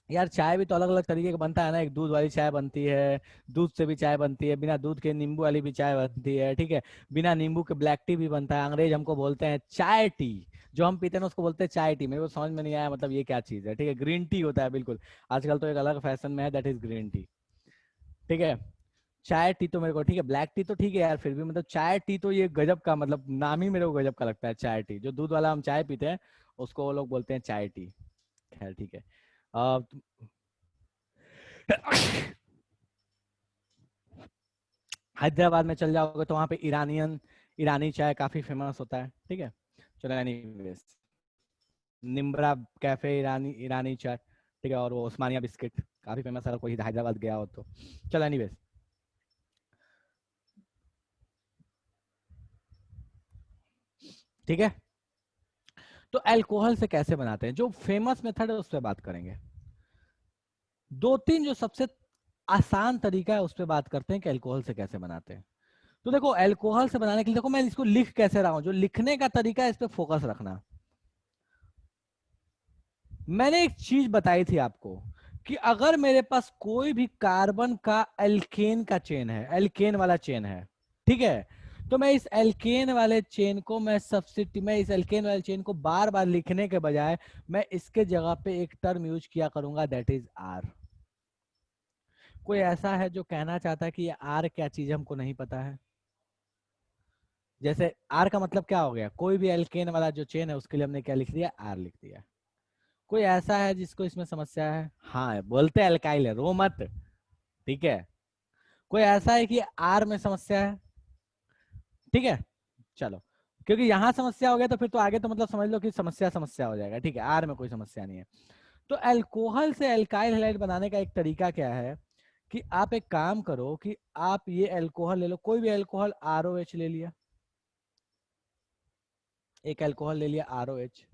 A: यार चाय भी तो अलग अलग तरीके का बनता है ना। एक दूध वाली चाय बनती है, दूध से भी चाय बनती है, बिना दूध के नींबू वाली भी चाय बनती है। ठीक है, बिना नींबू के ब्लैक टी भी बनता है। अंग्रेज हमको बोलते हैं चाय टी, जो हम पीते हैं ना उसको बोलते हैं चाय टी। मेरे को समझ में नहीं आया मतलब ये क्या चीज है। ठीक है, ग्रीन टी होता है बिल्कुल, आजकल तो एक अलग फैशन में है, दैट इज ग्रीन टी। ठीक है, चाय टी तो मेरे को ठीक है, ब्लैक टी तो ठीक है यार, फिर भी मतलब चाय टी तो ये गजब का, मतलब नाम ही मेरे को गजब का लगता है। चाय टी, जो दूध वाला हम चाय पीते हैं उसको वो लोग बोलते हैं चाय टी। खैर ठीक है। अब हैदराबाद में चल जाओगे तो वहां पे ईरानी चाय काफी फेमस होता है, ठीक है। चलो एनीवेज, निम्बरा कैफे ईरानी ईरानी चाय, ठीक है, और वो उस्मानिया बिस्किट काफी फेमस है, अगर कोई हैदराबाद गया हो तो। चलो एनीवेज, ठीक है। तो अल्कोहल से कैसे बनाते हैं, जो फेमस मेथड है उस पर बात करेंगे। दो तीन जो सबसे आसान तरीका है उस पर बात करते हैं कि अल्कोहल से कैसे बनाते हैं। तो देखो, अल्कोहल से बनाने के लिए देखो मैं इसको लिख कैसे रहा हूं, जो लिखने का तरीका है इस पे फोकस रखना। मैंने एक चीज बताई थी आपको कि अगर मेरे पास कोई भी कार्बन का एल्केन का चेन है, एल्केन वाला चेन है, ठीक है, तो मैं इस एल्केन वाले चेन को मैं इस एल्केन वाले चेन को बार बार लिखने के बजाय मैं इसके जगह पे एक टर्म यूज किया करूंगा, दैट इज आर। कोई ऐसा है जो कहना चाहता है कि ये आर क्या चीज हमको नहीं पता है? जैसे आर का मतलब क्या हो गया, कोई भी एल्केन वाला जो चेन है उसके लिए हमने क्या लिख दिया, आर लिख दिया। कोई ऐसा है जिसको इसमें समस्या है? हाँ, बोलते अल्काइल है, रो मत, ठीक है। कोई ऐसा है कि आर में समस्या है? ठीक है, चलो, क्योंकि यहां समस्या हो गया तो फिर तो आगे तो मतलब समझ लो कि समस्या समस्या हो जाएगा, ठीक है। आर में कोई समस्या नहीं है। तो अल्कोहल से अल्काइल हैलाइड बनाने का एक तरीका क्या है कि आप एक काम करो कि आप ये अल्कोहल ले लो, कोई भी अल्कोहल, आरओएच ले लिया, एक अल्कोहल ले लिया आरओएच,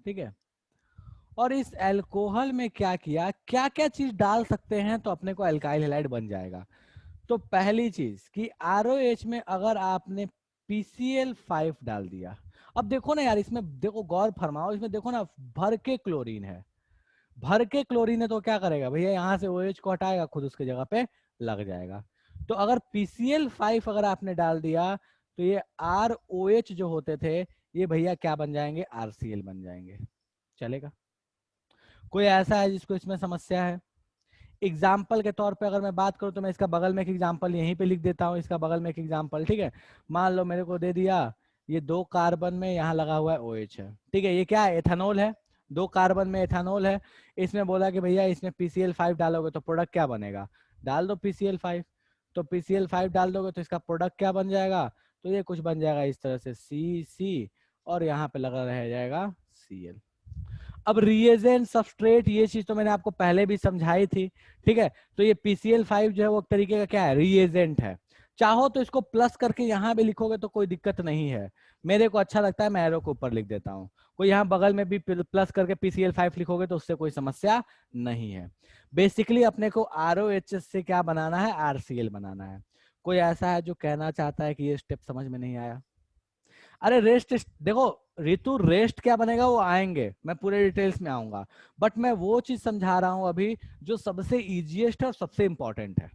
A: ठीक है। और इस अल्कोहल में क्या किया, क्या क्या चीज डाल सकते हैं तो अपने को अल्काइल हैलाइड बन जाएगा। तो पहली चीज कि आरओएच में अगर आपने PCl5 डाल दिया, अब देखो ना यार, इसमें देखो, गौर फरमाओ, इसमें देखो ना, भर के क्लोरीन है, भर के क्लोरीन है, तो क्या करेगा भैया, यहाँ से OH को हटाएगा, खुद उसके जगह पे लग जाएगा। तो अगर PCl5 अगर आपने डाल दिया तो ये ROH जो होते थे, ये भैया क्या बन जाएंगे, RCl बन जाएंगे। चलेगा? कोई ऐसा है जिसको इसमें समस्या है? एग्जाम्पल के तौर पे अगर मैं बात करूं तो मैं इसका बगल में एक एग्जाम्पल यहीं पे लिख देता हूं, इसका बगल में एक एग्जाम्पल, ठीक है। मान लो मेरे को दे दिया, ये 2 कार्बन में यहाँ लगा हुआ है OH है, ठीक है, ये क्या है, एथेनॉल है, 2 कार्बन में एथेनॉल है। इसमें बोला कि भैया इसमें PCl5 डालोगे तो प्रोडक्ट क्या बनेगा, डाल दो PCl5। तो PCl5 डाल दोगे तो इसका प्रोडक्ट क्या बन जाएगा, तो ये कुछ बन जाएगा इस तरह से C और यहाँ पे लगा रह जाएगा Cl। अब रिएजेंट सबस्ट्रेट, ये चीज तो मैंने आपको पहले भी समझाई थी, ठीक है। तो ये PCl5 जो है वो एक तरीके का क्या है, रिएजेंट है। चाहो तो इसको प्लस करके यहाँ भी लिखोगे तो कोई दिक्कत नहीं है, मेरे को अच्छा लगता है, मैं एरो के ऊपर लिख देता हूँ। कोई यहाँ बगल में भी प्लस करके PCl5 लिखोगे तो उससे कोई समस्या नहीं है। बेसिकली अपने को ROH से क्या बनाना है, RCl बनाना है। कोई ऐसा है जो कहना चाहता है कि ये स्टेप समझ में नहीं आया? अरे रेस्ट, देखो ऋतु, रेस्ट क्या बनेगा वो आएंगे, मैं पूरे डिटेल्स में आऊंगा, बट मैं वो चीज समझा रहा हूं अभी जो सबसे इजीएस्ट है और सबसे इंपॉर्टेंट है।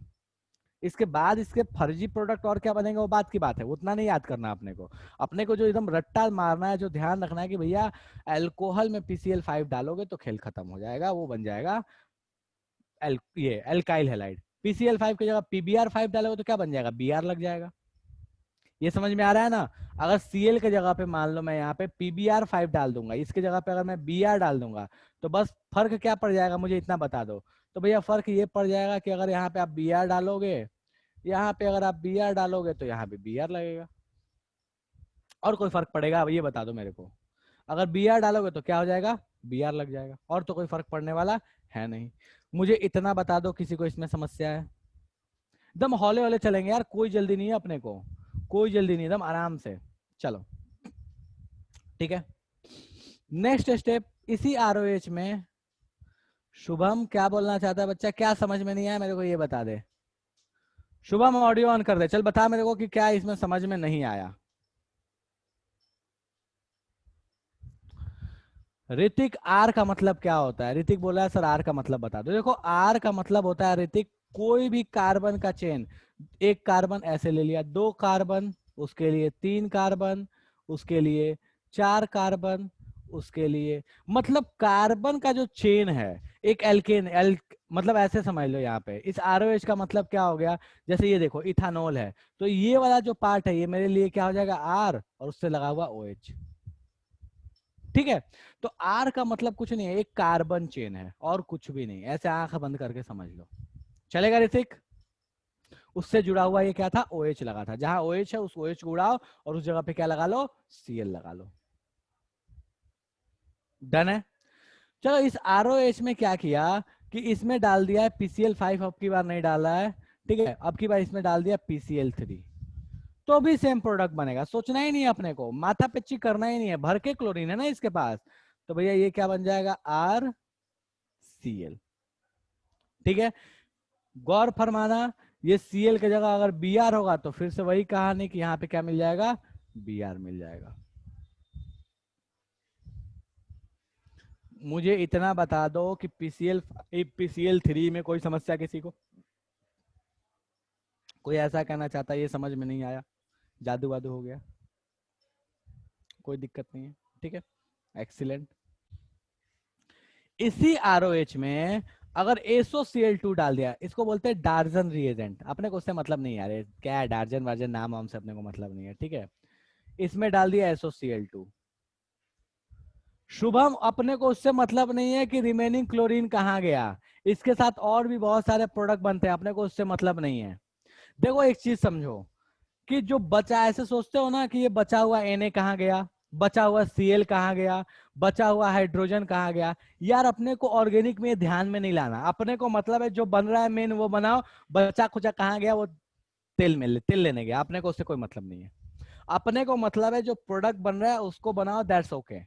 A: इसके बाद इसके फर्जी प्रोडक्ट और क्या बनेगा वो बात की बात है, उतना नहीं याद करना अपने को। अपने को जो एकदम रट्टा मारना है, जो ध्यान रखना है कि भैया अल्कोहल में PCl5 डालोगे तो खेल खत्म हो जाएगा, वो बन जाएगा ये अल्काइल हैलाइड। PCl5 की जगह PBr5 डालोगे तो क्या बन जाएगा, Br लग जाएगा। ये समझ में आ रहा है ना? अगर Cl के जगह पे मान लो मैं यहाँ पे PBr5 डाल दूंगा, इसके जगह पे अगर मैं Br डाल दूंगा, तो बस फर्क क्या पड़ जाएगा मुझे इतना बता दो। तो भैया फर्क ये पड़ जाएगा कि अगर यहाँ पे आप Br डालोगे, यहाँ पे अगर आप Br डालोगे तो यहाँ पे Br लगेगा। और कोई फर्क पड़ेगा, अब ये बता दो मेरे को। अगर Br डालोगे तो क्या हो जाएगा, Br लग जाएगा, और तो कोई फर्क पड़ने वाला है नहीं। मुझे इतना बता दो, किसी को इसमें समस्या है? एकदम हौले हौले चलेंगे यार, कोई जल्दी नहीं है अपने को, कोई जल्दी नहीं, एकदम आराम से चलो, ठीक है। नेक्स्ट स्टेप, इसी ROH में शुभम क्या बोलना चाहता है बच्चा, क्या समझ में नहीं आया मेरे को ये बता दे। शुभम ऑडियो ऑन कर दे, चल बता मेरे को कि क्या इसमें समझ में नहीं आया। ऋतिक, आर का मतलब क्या होता है? ऋतिक बोला है सर आर का मतलब बता दो। देखो आर का मतलब होता है ऋतिक, कोई भी कार्बन का चेन, एक कार्बन ऐसे ले लिया, 2 कार्बन, उसके लिए 3 कार्बन, उसके लिए 4 कार्बन, उसके लिए, मतलब कार्बन का जो चेन है, एक एल्केन मतलब ऐसे समझ लो यहाँ पे इस ROH का मतलब क्या हो गया, जैसे ये देखो इथानॉल है, तो ये वाला जो पार्ट है ये मेरे लिए क्या हो जाएगा, R, और उससे लगा हुआ OH, ठीक है। तो आर का मतलब कुछ नहीं है, एक कार्बन चेन है और कुछ भी नहीं, ऐसे आंख बंद करके समझ लो। चलेगा ऋतिक? उससे जुड़ा हुआ ये क्या था, OH लगा था। जहां OH है उस OH को उड़ाओ और उस जगह पे क्या लगा लो, Cl लगा लो। डन है। चलो इस ROH में क्या किया कि इसमें डाल दिया है PCl5, अब की बार नहीं डाला है, ठीक है, अब की बार इसमें डाल दिया PCl3, तो भी सेम प्रोडक्ट बनेगा। सोचना ही नहीं है अपने को, माथा पिच्ची करना ही नहीं है, भर के क्लोरीन है ना इसके पास, तो भैया ये क्या बन जाएगा, RCl। ठीक है, गौर फरमाना, ये Cl की जगह अगर Br होगा तो फिर से वही कहानी कि यहाँ पे क्या मिल जाएगा, Br मिल जाएगा। मुझे इतना बता दो कि PCl3 में कोई समस्या किसी को, कोई ऐसा कहना चाहता है ये समझ में नहीं आया, जादू वादू हो गया, कोई दिक्कत नहीं है, ठीक है, एक्सीलेंट। इसी ROH में अगर SOCl2 डाल दिया, इसको बोलते हैं डार्जन रिएजेंट, अपने को उससे मतलब नहीं यार, क्या है डार्जन वार्जन नाम हमसे अपने को मतलब नहीं है, ठीक है। इसमें डाल दिया SOCl2, शुभम अपने को उससे मतलब नहीं है कि रिमेनिंग क्लोरीन कहाँ गया, इसके साथ और भी बहुत सारे प्रोडक्ट बनते हैं, अपने को उससे मतलब नहीं है। देखो एक चीज समझो कि जो बचा, ऐसे सोचते हो ना कि ये बचा हुआ Na कहाँ गया, बचा हुआ Cl कहाँ गया, बचा हुआ हाइड्रोजन कहाँ गया, यार अपने को ऑर्गेनिक में ध्यान में नहीं लाना, अपने को मतलब है जो बन रहा है मेन वो बनाओ, बचा खुचा कहाँ गया वो तेल लेने गया, अपने को उससे कोई मतलब नहीं है। अपने को मतलब है जो प्रोडक्ट बन रहा है उसको बनाओ, दैट्स ओके।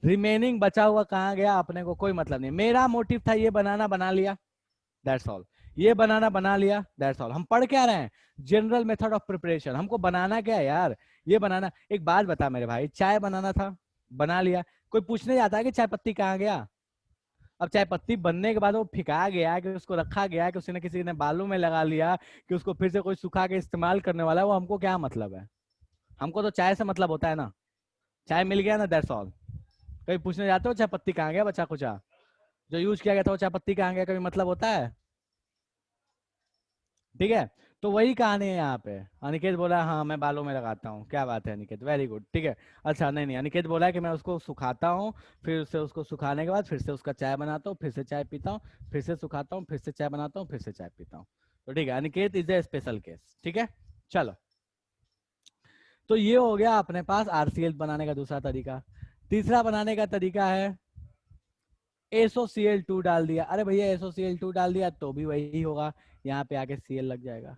A: रिमेनिंग बचा हुआ कहाँ गया अपने को कोई मतलब नहीं। मेरा मोटिव था ये बनाना, बना लिया, दैट्स ऑल। ये बनाना बना लिया, दैट्स ऑल। हम पढ़ क्या रहे हैं, जनरल मेथड ऑफ प्रिपरेशन, हमको बनाना क्या है यार, ये बनाना। एक बात बता मेरे भाई, चाय बनाना था, बना लिया, कोई पूछने जाता है कि चाय पत्ती कहाँ गया। अब चाय पत्ती बनने के बाद वो फिका गया कि उसको रखा गया कि किसी ने बालों में लगा लिया कि उसको फिर से कोई सुखा के इस्तेमाल करने वाला है, वो हमको क्या मतलब है। हमको तो चाय से मतलब होता है ना, चाय मिल गया ना, दैट्स ऑल। कभी पूछने जाते हो चाय पत्ती कहाँ गया, बचा कुचा जो यूज किया गया था वो चाय पत्ती कहाँ गया, कभी मतलब होता है। ठीक है, तो वही कहानी है यहाँ पे। अनिकेत बोला हाँ मैं बालों में लगाता हूँ, क्या बात है अनिकेत, वेरी गुड, ठीक है। अच्छा नहीं नहीं, अनिकेत बोला कि मैं उसको सुखाता हूँ, फिर से उसको सुखाने के बाद फिर से उसका चाय बनाता हूँ, फिर से चाय पीता हूँ, फिर से सुखाता हूँ, फिर से चाय बनाता हूँ, फिर से चाय पीता हूँ। तो ठीक है, Aniket is a special case, ठीक है। चलो, तो ये हो गया अपने पास RCl बनाने का दूसरा तरीका। तीसरा बनाने का तरीका है SOCl2 डाल दिया। अरे भैया SOCl2 डाल दिया तो भी वही होगा, यहाँ पे आके Cl लग जाएगा,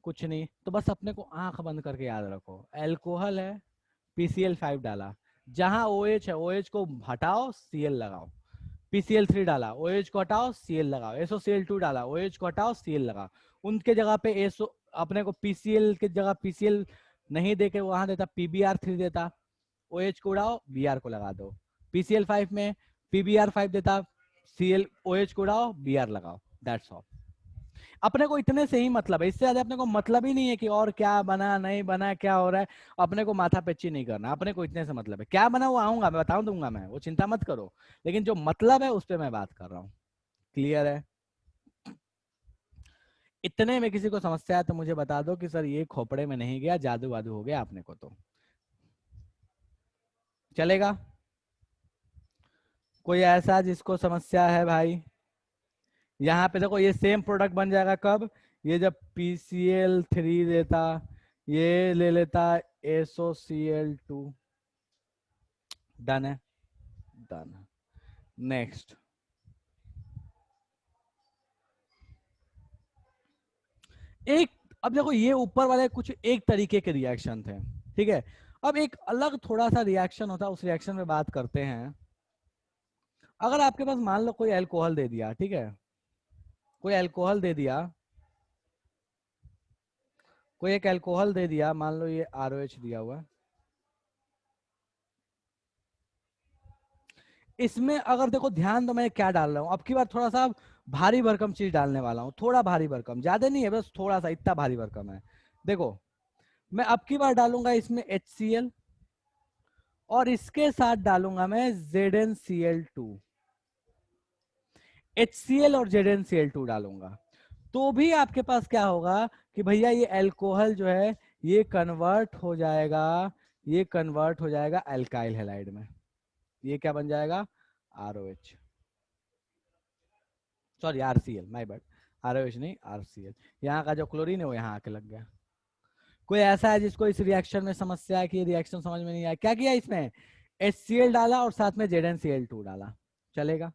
A: कुछ नहीं। तो बस अपने को आंख बंद करके याद रखो, अल्कोहल है, PCl5 डाला, जहां OH है OH को हटाओ, Cl लगाओ, PCl3 डाला, OH को हटाओ, Cl लगाओ, SOCl2 डाला, OH को हटाओ, Cl लगाओ। उनके जगह पे SO, अपने को PCl की जगह PCl नहीं देके वहां देता PBr3 देता, OH को उड़ाओ, Br को लगा दो। PCl5 में PBr5 देता, OH को उड़ाओ, Br लगाओ, दैट्स ऑल। अपने को इतने से ही मतलब है, इससे ज्यादा अपने को मतलब ही नहीं है कि और क्या बना नहीं बना क्या हो रहा है। अपने को माथा पेची नहीं करना, अपने को इतने से मतलब है, क्या बना वो आऊंगा मैं बता दूंगा मैं, वो चिंता मत करो, लेकिन जो मतलब है उस पर मैं बात कर रहा हूँ। क्लियर है। इतने में किसी को समस्या है तो मुझे बता दो कि सर ये खोपड़े में नहीं गया, जादू वादू हो गया अपने को, तो चलेगा। कोई ऐसा जिसको समस्या है भाई। यहाँ पे देखो ये सेम प्रोडक्ट बन जाएगा कब, ये जब PCl3 देता, ये ले लेता SOCl2। डन है, डन। नेक्स्ट, एक, अब देखो ये ऊपर वाले कुछ एक तरीके के रिएक्शन थे, ठीक है। अब एक अलग थोड़ा सा रिएक्शन होता है, उस रिएक्शन में बात करते हैं। अगर आपके पास मान लो कोई अल्कोहल दे दिया, ठीक है, कोई अल्कोहल दे दिया, कोई एक अल्कोहल दे दिया, मान लो ये ROH दिया हुआ है, इसमें अगर देखो ध्यान दो मैं क्या डाल रहा हूँ, अब की बार थोड़ा सा भारी भरकम चीज डालने वाला हूँ, थोड़ा भारी भरकम, ज्यादा नहीं है, बस थोड़ा सा, इतना भारी भरकम है। देखो मैं अब की बार डालूंगा इसमें HCl, और इसके साथ डालूंगा मैं ZnCl2, HCl और ZnCl2 डालूंगा, तो भी आपके पास क्या होगा कि भैया ये अल्कोहल जो है ये कन्वर्ट हो जाएगा, ये कन्वर्ट हो जाएगा अल्काइल हैलाइड में, ये क्या बन जाएगा, ROH, sorry RCl, my bad, ROH नहीं, RCl। यहाँ का जो क्लोरीन है वो यहाँ आके लग गया। कोई ऐसा है जिसको इस रिएक्शन में समस्या है कि रिएक्शन समझ में नहीं आया? क्या किया इसमें, HCl डाला और साथ में ZnCl2 डाला, चलेगा।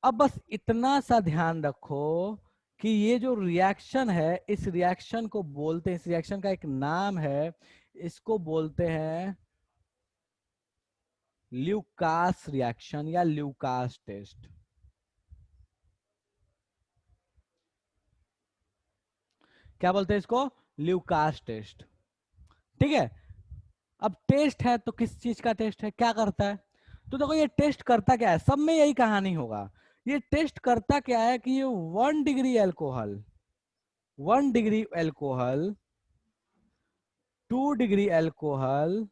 A: अब बस इतना सा ध्यान रखो कि ये जो रिएक्शन है, इस रिएक्शन को बोलते हैं, इस रिएक्शन का एक नाम है, इसको बोलते हैं ल्यूकास रिएक्शन या ल्यूकास टेस्ट। क्या बोलते हैं इसको, ल्यूकास टेस्ट। ठीक है। अब टेस्ट है तो किस चीज का टेस्ट है, क्या करता है? तो देखो ये टेस्ट करता क्या है, सब में यही कहानी होगा। ये टेस्ट करता क्या है कि ये 1 degree alcohol, 1 degree alcohol, 2 degree alcohol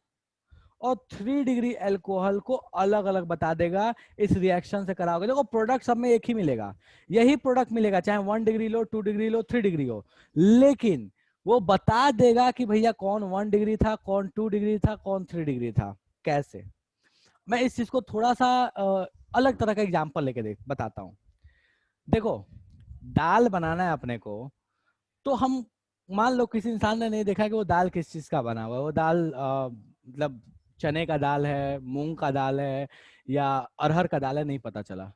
A: और 3 डिग्री एल्कोहल को अलग अलग बता देगा इस रिएक्शन से कराओगे। देखो प्रोडक्ट सब में एक ही मिलेगा, यही प्रोडक्ट मिलेगा, चाहे 1 डिग्री लो, 2 डिग्री लो, 3 डिग्री हो, लेकिन वो बता देगा कि भैया कौन 1 डिग्री था, कौन 2 डिग्री था, कौन 3 डिग्री था। कैसे? मैं इस चीज को थोड़ा सा अलग तरह का एग्जाम्पल लेके देख बताता हूँ। देखो दाल बनाना है अपने को, तो हम मान लो किसी इंसान ने नहीं देखा कि वो दाल किस चीज का बना हुआ है, वो दाल मतलब चने का दाल है, मूंग का दाल है, या अरहर का दाल है, नहीं पता चला।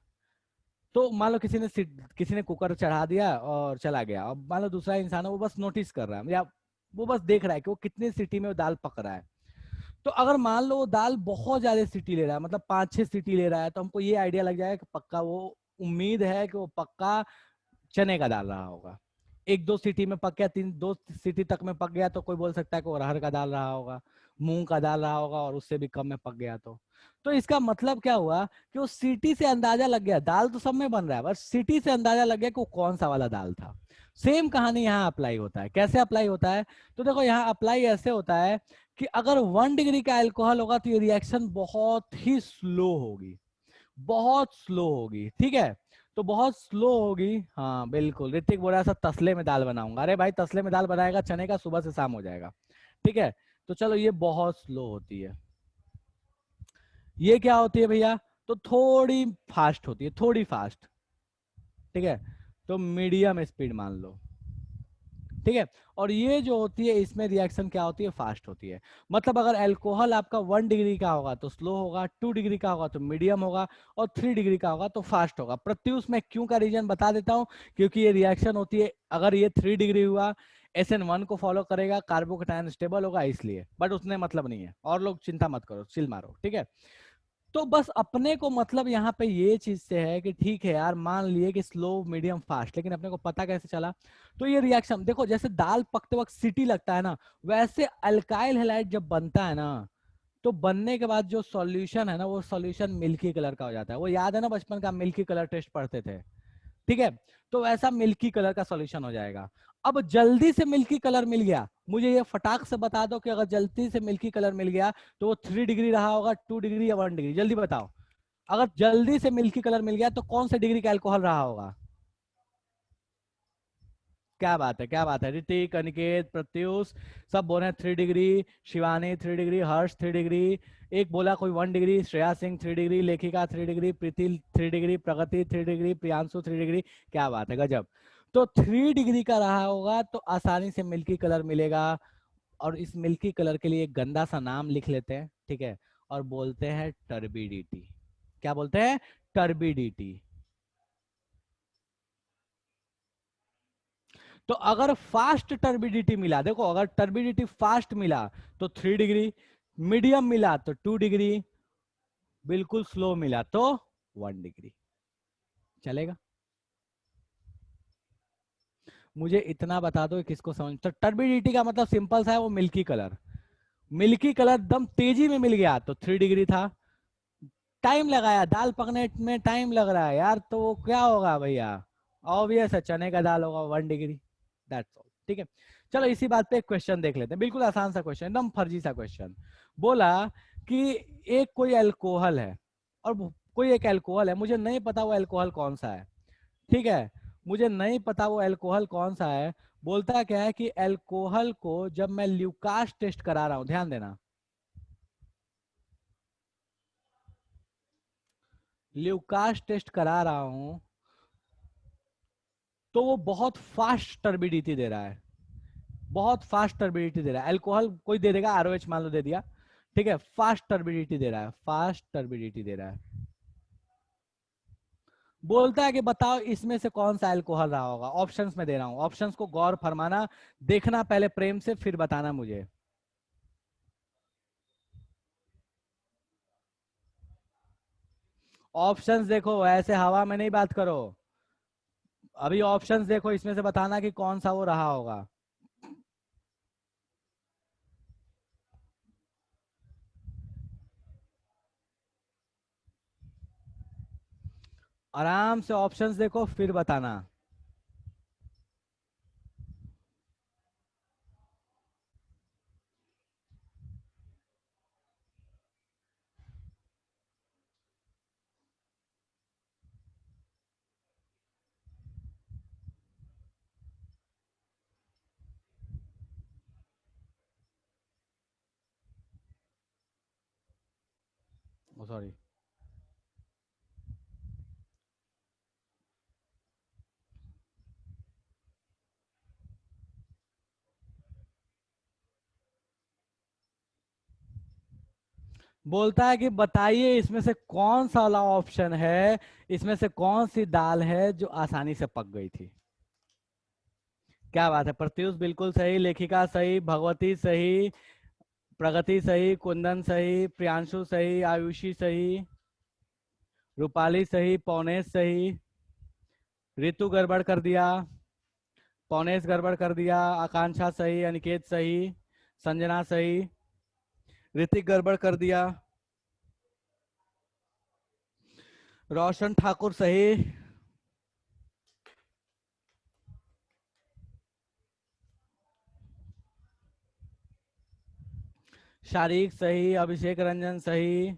A: तो मान लो किसी ने कुकर चढ़ा दिया और चला गया। अब मान लो दूसरा इंसान है, वो बस नोटिस कर रहा है या वो बस देख रहा है कि वो कितनी सीटी में वो दाल पक रहा है। तो अगर मान लो वो दाल बहुत ज्यादा सीटी ले रहा है, मतलब 5-6 सीटी ले रहा है, तो हमको ये आइडिया लग जाएगा कि पक्का वो, उम्मीद है कि वो पक्का चने का डाल रहा होगा। 1-2 सीटी में पक गया, 2 सीटी तक में पक गया, तो कोई बोल सकता है कि वो अरहर का डाल रहा होगा, मूंग का डाल रहा होगा, और उससे भी कम में पक गया तो इसका मतलब क्या हुआ कि वो सीटी से अंदाजा लग गया, दाल तो सब में बन रहा है, बस सीटी से अंदाजा लग गया कि वो कौन सा वाला दाल था। सेम कहानी यहाँ अप्लाई होता है। कैसे अप्लाई होता है? तो देखो यहाँ अप्लाई ऐसे होता है कि अगर 1 डिग्री का अल्कोहल होगा तो ये रिएक्शन बहुत ही स्लो होगी, बहुत स्लो होगी। ठीक है, तो बहुत स्लो होगी। हाँ बिल्कुल, ऋतिक बोल रहा है सर तसले में दाल बनाऊंगा। अरे भाई तसले में दाल बनाएगा चने का, सुबह से शाम हो जाएगा। ठीक है, तो चलो ये बहुत स्लो होती है। ये क्या होती है भैया, तो थोड़ी फास्ट होती है, थोड़ी फास्ट। ठीक है, तो मीडियम स्पीड मान लो। ठीक है, और ये जो होती है इसमें रिएक्शन क्या होती है, फास्ट होती है। मतलब अगर अल्कोहल आपका 1 डिग्री का होगा तो स्लो होगा, 2 डिग्री का होगा तो मीडियम होगा, और 3 डिग्री का होगा तो फास्ट होगा। प्रत्युष में क्यों का रीजन बता देता हूँ, क्योंकि ये रिएक्शन होती है, अगर ये 3 डिग्री हुआ, SN1 को फॉलो करेगा, कार्बोकेटायन स्टेबल होगा इसलिए, बट उसने मतलब नहीं है, और लोग चिंता मत करो, चिल मारो। ठीक है, तो बस अपने को मतलब यहाँ पे ये चीज से है कि ठीक है यार, मान लिए कि स्लो मीडियम फास्ट, लेकिन अपने को पता कैसे चला? तो ये रिएक्शन देखो, जैसे दाल पकते वक्त सीटी लगता है ना, वैसे अल्काइल हैलाइड जब बनता है ना, तो बनने के बाद जो सॉल्यूशन है ना, वो सॉल्यूशन मिल्की कलर का हो जाता है। वो याद है ना, बचपन का मिल्की कलर टेस्ट पढ़ते थे? ठीक है, तो ऐसा मिल्की कलर का सॉल्यूशन हो जाएगा। अब जल्दी से मिल्की कलर मिल गया, मुझे ये फटाक से बता दो कि अगर जल्दी से मिल्की कलर मिल गया तो वो 3 डिग्री रहा होगा, 2 डिग्री या 1 डिग्री, जल्दी बताओ। अगर जल्दी से मिल्की कलर मिल गया तो कौन से डिग्री का अल्कोहल रहा होगा? क्या बात है, क्या बात है, ऋतिक, अनिकेत, प्रत्युष, सब बोल रहे हैं 3 डिग्री। शिवानी 3 डिग्री, हर्ष 3 डिग्री, एक बोला कोई 1 डिग्री, श्रेया सिंह 3 डिग्री, लेखिका 3 डिग्री, प्रीति 3 डिग्री, प्रगति 3 डिग्री, प्रियांशु 3 डिग्री। क्या बात है, गजब। तो 3 डिग्री का रहा होगा तो आसानी से मिल्की कलर मिलेगा। और इस मिल्की कलर के लिए एक गंदा सा नाम लिख लेते हैं, ठीक है, और बोलते हैं टर्बिडिटी। क्या बोलते हैं? टर्बिडिटी। तो अगर फास्ट टर्बिडिटी मिला, देखो अगर टर्बिडिटी फास्ट मिला तो 3 डिग्री, मीडियम मिला तो 2 डिग्री, बिल्कुल स्लो मिला तो 1 डिग्री। चलेगा? मुझे इतना बता दो कि किसको समझ, तो टर्बिडिटी का मतलब सिंपल सा है, वो मिल्की कलर, मिल्की कलर एकदम तेजी में मिल गया तो 3 डिग्री था। टाइम लगाया, दाल पकने में टाइम लग रहा है यार, तो वो क्या होगा भैया? ऑब्वियस है, चने का दाल होगा, 1 डिग्री। That's all. ठीक है, चलो इसी बात पे एक क्वेश्चन देख लेते हैं, बिल्कुल आसान सा क्वेश्चन, एकदम फर्जी सा क्वेश्चन। बोला कि एक कोई अल्कोहल है, और कोई एक अल्कोहल है, मुझे नहीं पता वो अल्कोहल कौन सा है। ठीक है, मुझे नहीं पता वो अल्कोहल कौन सा है। बोलता क्या है कि अल्कोहल को जब मैं ल्यूकास टेस्ट करा रहा हूं, ध्यान देना, ल्यूकास टेस्ट करा रहा हूं, तो वो बहुत फास्ट टर्बिडिटी दे रहा है, बहुत फास्ट टर्बिडिटी दे रहा है। अल्कोहल कोई दे देगा, आरओएच मान लो दे दिया, ठीक है, फास्ट टर्बिडिटी दे रहा है, फास्ट टर्बिडिटी दे रहा है। बोलता है कि बताओ इसमें से कौन सा अल्कोहल रहा होगा। ऑप्शंस में दे रहा हूं, ऑप्शंस को गौर फरमाना, देखना पहले प्रेम से, फिर बताना मुझे। ऑप्शंस देखो, ऐसे हवा में नहीं बात करो। अभी ऑप्शंस देखो, इसमें से बताना कि कौन सा वो रहा होगा। आराम से ऑप्शंस देखो फिर बताना। सॉरी, बोलता है कि बताइए इसमें से कौन सा वाला ऑप्शन है, इसमें से कौन सी दाल है जो आसानी से पक गई थी। क्या बात है, प्रत्युष बिल्कुल सही, लेखिका सही, भगवती सही, प्रगति सही, कुंदन सही, प्रियांशु सही, आयुषी सही, रूपाली सही, पौनेश सही, ऋतु गड़बड़ कर दिया, पौनेश गड़बड़ कर दिया, आकांक्षा सही, अनिकेत सही, संजना सही, ऋतिक गड़बड़ कर दिया, रोशन ठाकुर सही, शारीक सही, अभिषेक रंजन सही,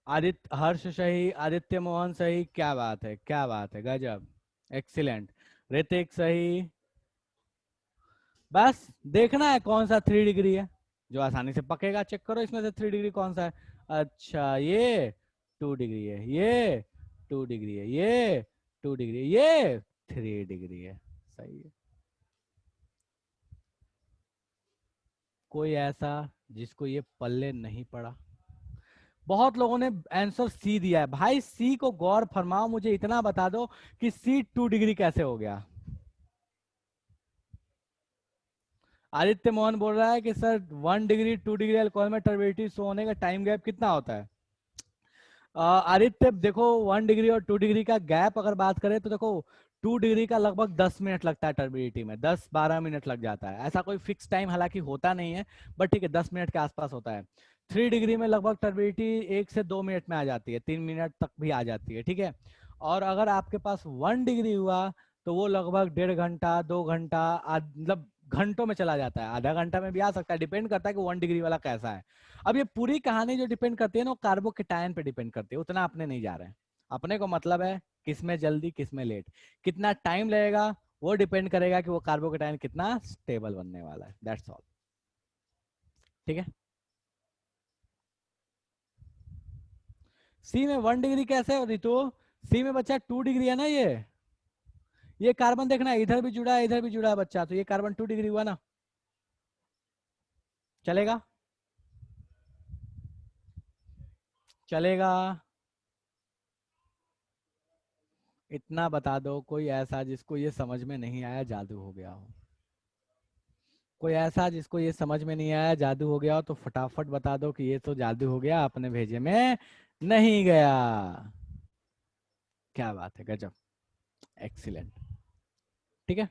A: आदित्य हर्ष सही, आदित्य मोहन सही। क्या बात है, क्या बात है, गजब, एक्सीलेंट। ऋतिक सही। बस देखना है कौन सा 3 डिग्री है जो आसानी से पकेगा। चेक करो इसमें से 3 डिग्री कौन सा है। अच्छा, ये 2 डिग्री है, ये 2 डिग्री है, ये 2 डिग्री है, ये 3 डिग्री है। सही है। कोई ऐसा जिसको ये पल्ले नहीं पड़ा। बहुत लोगों ने आंसर सी दिया है भाई। सी को गौर फरमाओ, मुझे इतना बता दो कि सी 2 डिग्री कैसे हो गया। आदित्य मोहन बोल रहा है कि सर 1 डिग्री 2 डिग्री अल्कोहल में टर्बिडिटी शो होने का टाइम गैप कितना होता है। आदित्य देखो, 1 डिग्री और 2 डिग्री का गैप अगर बात करें तो देखो, 2 डिग्री का लगभग 10 मिनट लगता है टर्बिडिटी में, 10-12 मिनट लग जाता है। ऐसा कोई फिक्स टाइम हालांकि होता नहीं है, बट ठीक है, 10 मिनट के आसपास होता है। 3 डिग्री में लगभग टर्बिडिटी 1 से 2 मिनट में आ जाती है, 3 मिनट तक भी आ जाती है, ठीक है। और अगर आपके पास 1 डिग्री हुआ तो वो लगभग 1.5 घंटा 2 घंटा, मतलब घंटों में चला जाता है, आधा घंटा में भी आ सकता है, डिपेंड करता है कि 1 डिग्री वाला कैसा है। अब ये पूरी कहानी जो डिपेंड करती है ना, वो कार्बोकेटायन पे डिपेंड करती है, उतना अपने नहीं जा रहे हैं। अपने को मतलब है किसमें जल्दी किसमें लेट, कितना टाइम लगेगा, वो डिपेंड करेगा कि वो कार्बोकेटायन कितना स्टेबल बनने वाला है। That's all. ठीक है। सी में 1 डिग्री कैसे हो रितु? सी में बच्चा 2 डिग्री है ना। ये कार्बन देखना, इधर भी जुड़ा है इधर भी जुड़ा है बच्चा, तो ये कार्बन 2 डिग्री हुआ ना। चलेगा? चलेगा। इतना बता दो कोई ऐसा जिसको ये समझ में नहीं आया, जादू हो गया हो। कोई ऐसा जिसको ये समझ में नहीं आया, जादू हो गया हो, तो फटाफट बता दो कि ये तो जादू हो गया, अपने भेजे में नहीं गया। क्या बात है, गजब, एक्सीलेंट। ठीक है,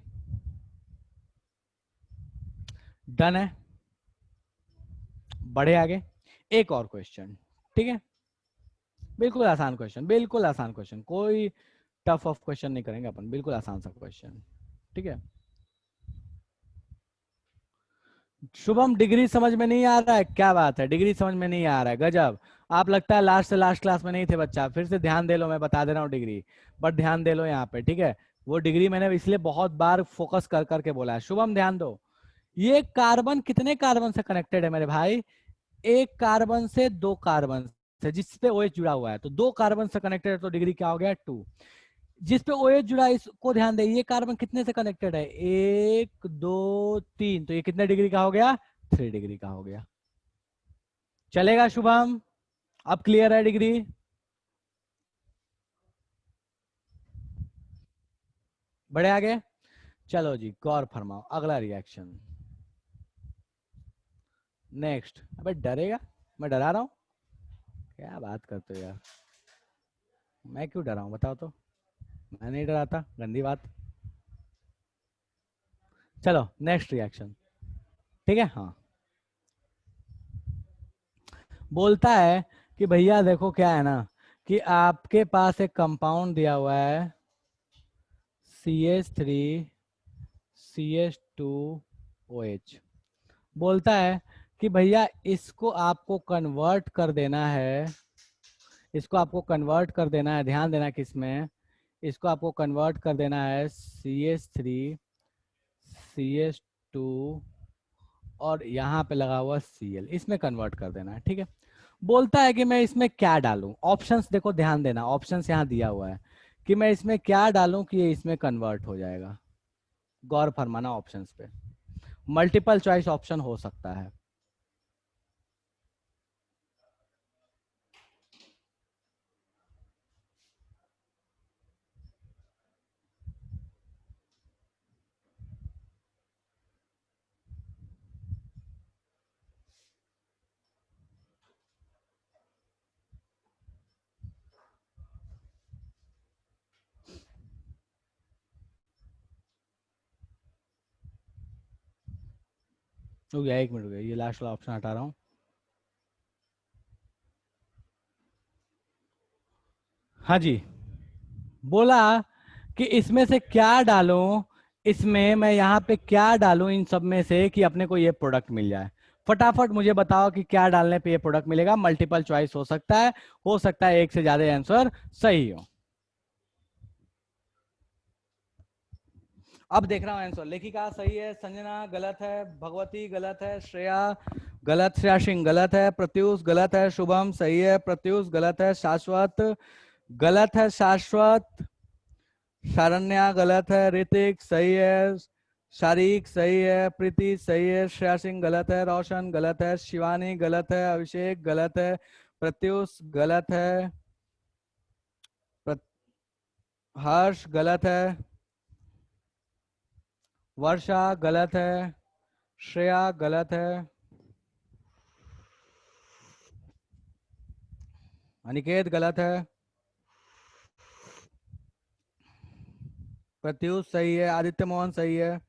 A: डन है। बढ़े आगे, एक और क्वेश्चन। ठीक है, बिल्कुल आसान क्वेश्चन, बिल्कुल आसान क्वेश्चन, कोई टफ ऑफ क्वेश्चन नहीं करेंगे अपन, बिल्कुल आसान सा क्वेश्चन। ठीक है। शुभम डिग्री समझ में नहीं आ रहा है? क्या बात है, डिग्री समझ में नहीं आ रहा है, गजब। आप लगता है लास्ट से लास्ट क्लास में नहीं थे बच्चा, फिर से ध्यान दे लो, मैं बता दे रहा हूँ डिग्री, बट ध्यान दे लो यहाँ पे, ठीक है। वो डिग्री मैंने इसलिए बहुत बार फोकस कर करके बोला है। शुभम ध्यान दो, ये कार्बन कितने कार्बन से कनेक्टेड है मेरे भाई? एक कार्बन से 2 कार्बन से, जिसपे OH जुड़ा हुआ है, तो 2 कार्बन से कनेक्टेड है, तो डिग्री क्या हो गया? 2। जिस पे OH जुड़ा है इसको ध्यान दे, ये कार्बन कितने से कनेक्टेड है, 1 2 3, तो ये कितने डिग्री का हो गया, 3 डिग्री का हो गया। चलेगा शुभम, अब क्लियर है डिग्री? बढ़े आगे, चलो जी गौर फरमाओ अगला रिएक्शन। नेक्स्ट, अबे डरेगा, मैं डरा रहा हूं? क्या बात करते हो यार, मैं क्यों डरा हूं बताओ तो, मैं नहीं डराता, गंदी बात। चलो नेक्स्ट रिएक्शन, ठीक है। हाँ, बोलता है कि भैया देखो क्या है ना, कि आपके पास एक कंपाउंड दिया हुआ है CH3CH2OH। बोलता है कि भैया इसको आपको कन्वर्ट कर देना है, इसको आपको कन्वर्ट कर देना है, ध्यान देना किसमें, इसको आपको कन्वर्ट कर देना है CH3CH2 और यहाँ पे लगा हुआ Cl, इसमें कन्वर्ट कर देना है, ठीक है। बोलता है कि मैं इसमें क्या डालूं, ऑप्शंस देखो ध्यान देना, ऑप्शंस यहाँ दिया हुआ है कि मैं इसमें क्या डालूं कि ये इसमें कन्वर्ट हो जाएगा। गौर फरमाना ऑप्शंस पे, मल्टीपल चॉइस ऑप्शन हो सकता है। रुक गया, 1 मिनट रुक गया, ये लास्ट वाला ऑप्शन हटा रहा हूँ। हाँ जी, बोला कि इसमें से क्या डालूं, इसमें मैं यहाँ पे क्या डालूं इन सब में से कि अपने को ये प्रोडक्ट मिल जाए। फटाफट मुझे बताओ कि क्या डालने पे ये प्रोडक्ट मिलेगा। मल्टीपल चॉइस हो सकता है एक से ज्यादा आंसर सही हो। अब देख रहा हूं आंसर, लेखिका सही है, संजना गलत है, भगवती गलत है, श्रेया गलत, श्रेया सिंह गलत है, प्रत्युष गलत है, शुभम सही है, प्रत्युष गलत है, शाश्वत गलत है, शाश्वत, शारण्या गलत है, ऋतिक सही है, शारिक सही है, प्रीति सही है, श्रेया सिंह गलत है, रोशन गलत है, शिवानी गलत है, अभिषेक गलत है, प्रत्युष गलत है, हर्ष गलत है, वर्षा गलत है, श्रेया गलत है, अनिकेत गलत है, प्रत्युष सही है, आदित्य मोहन सही है,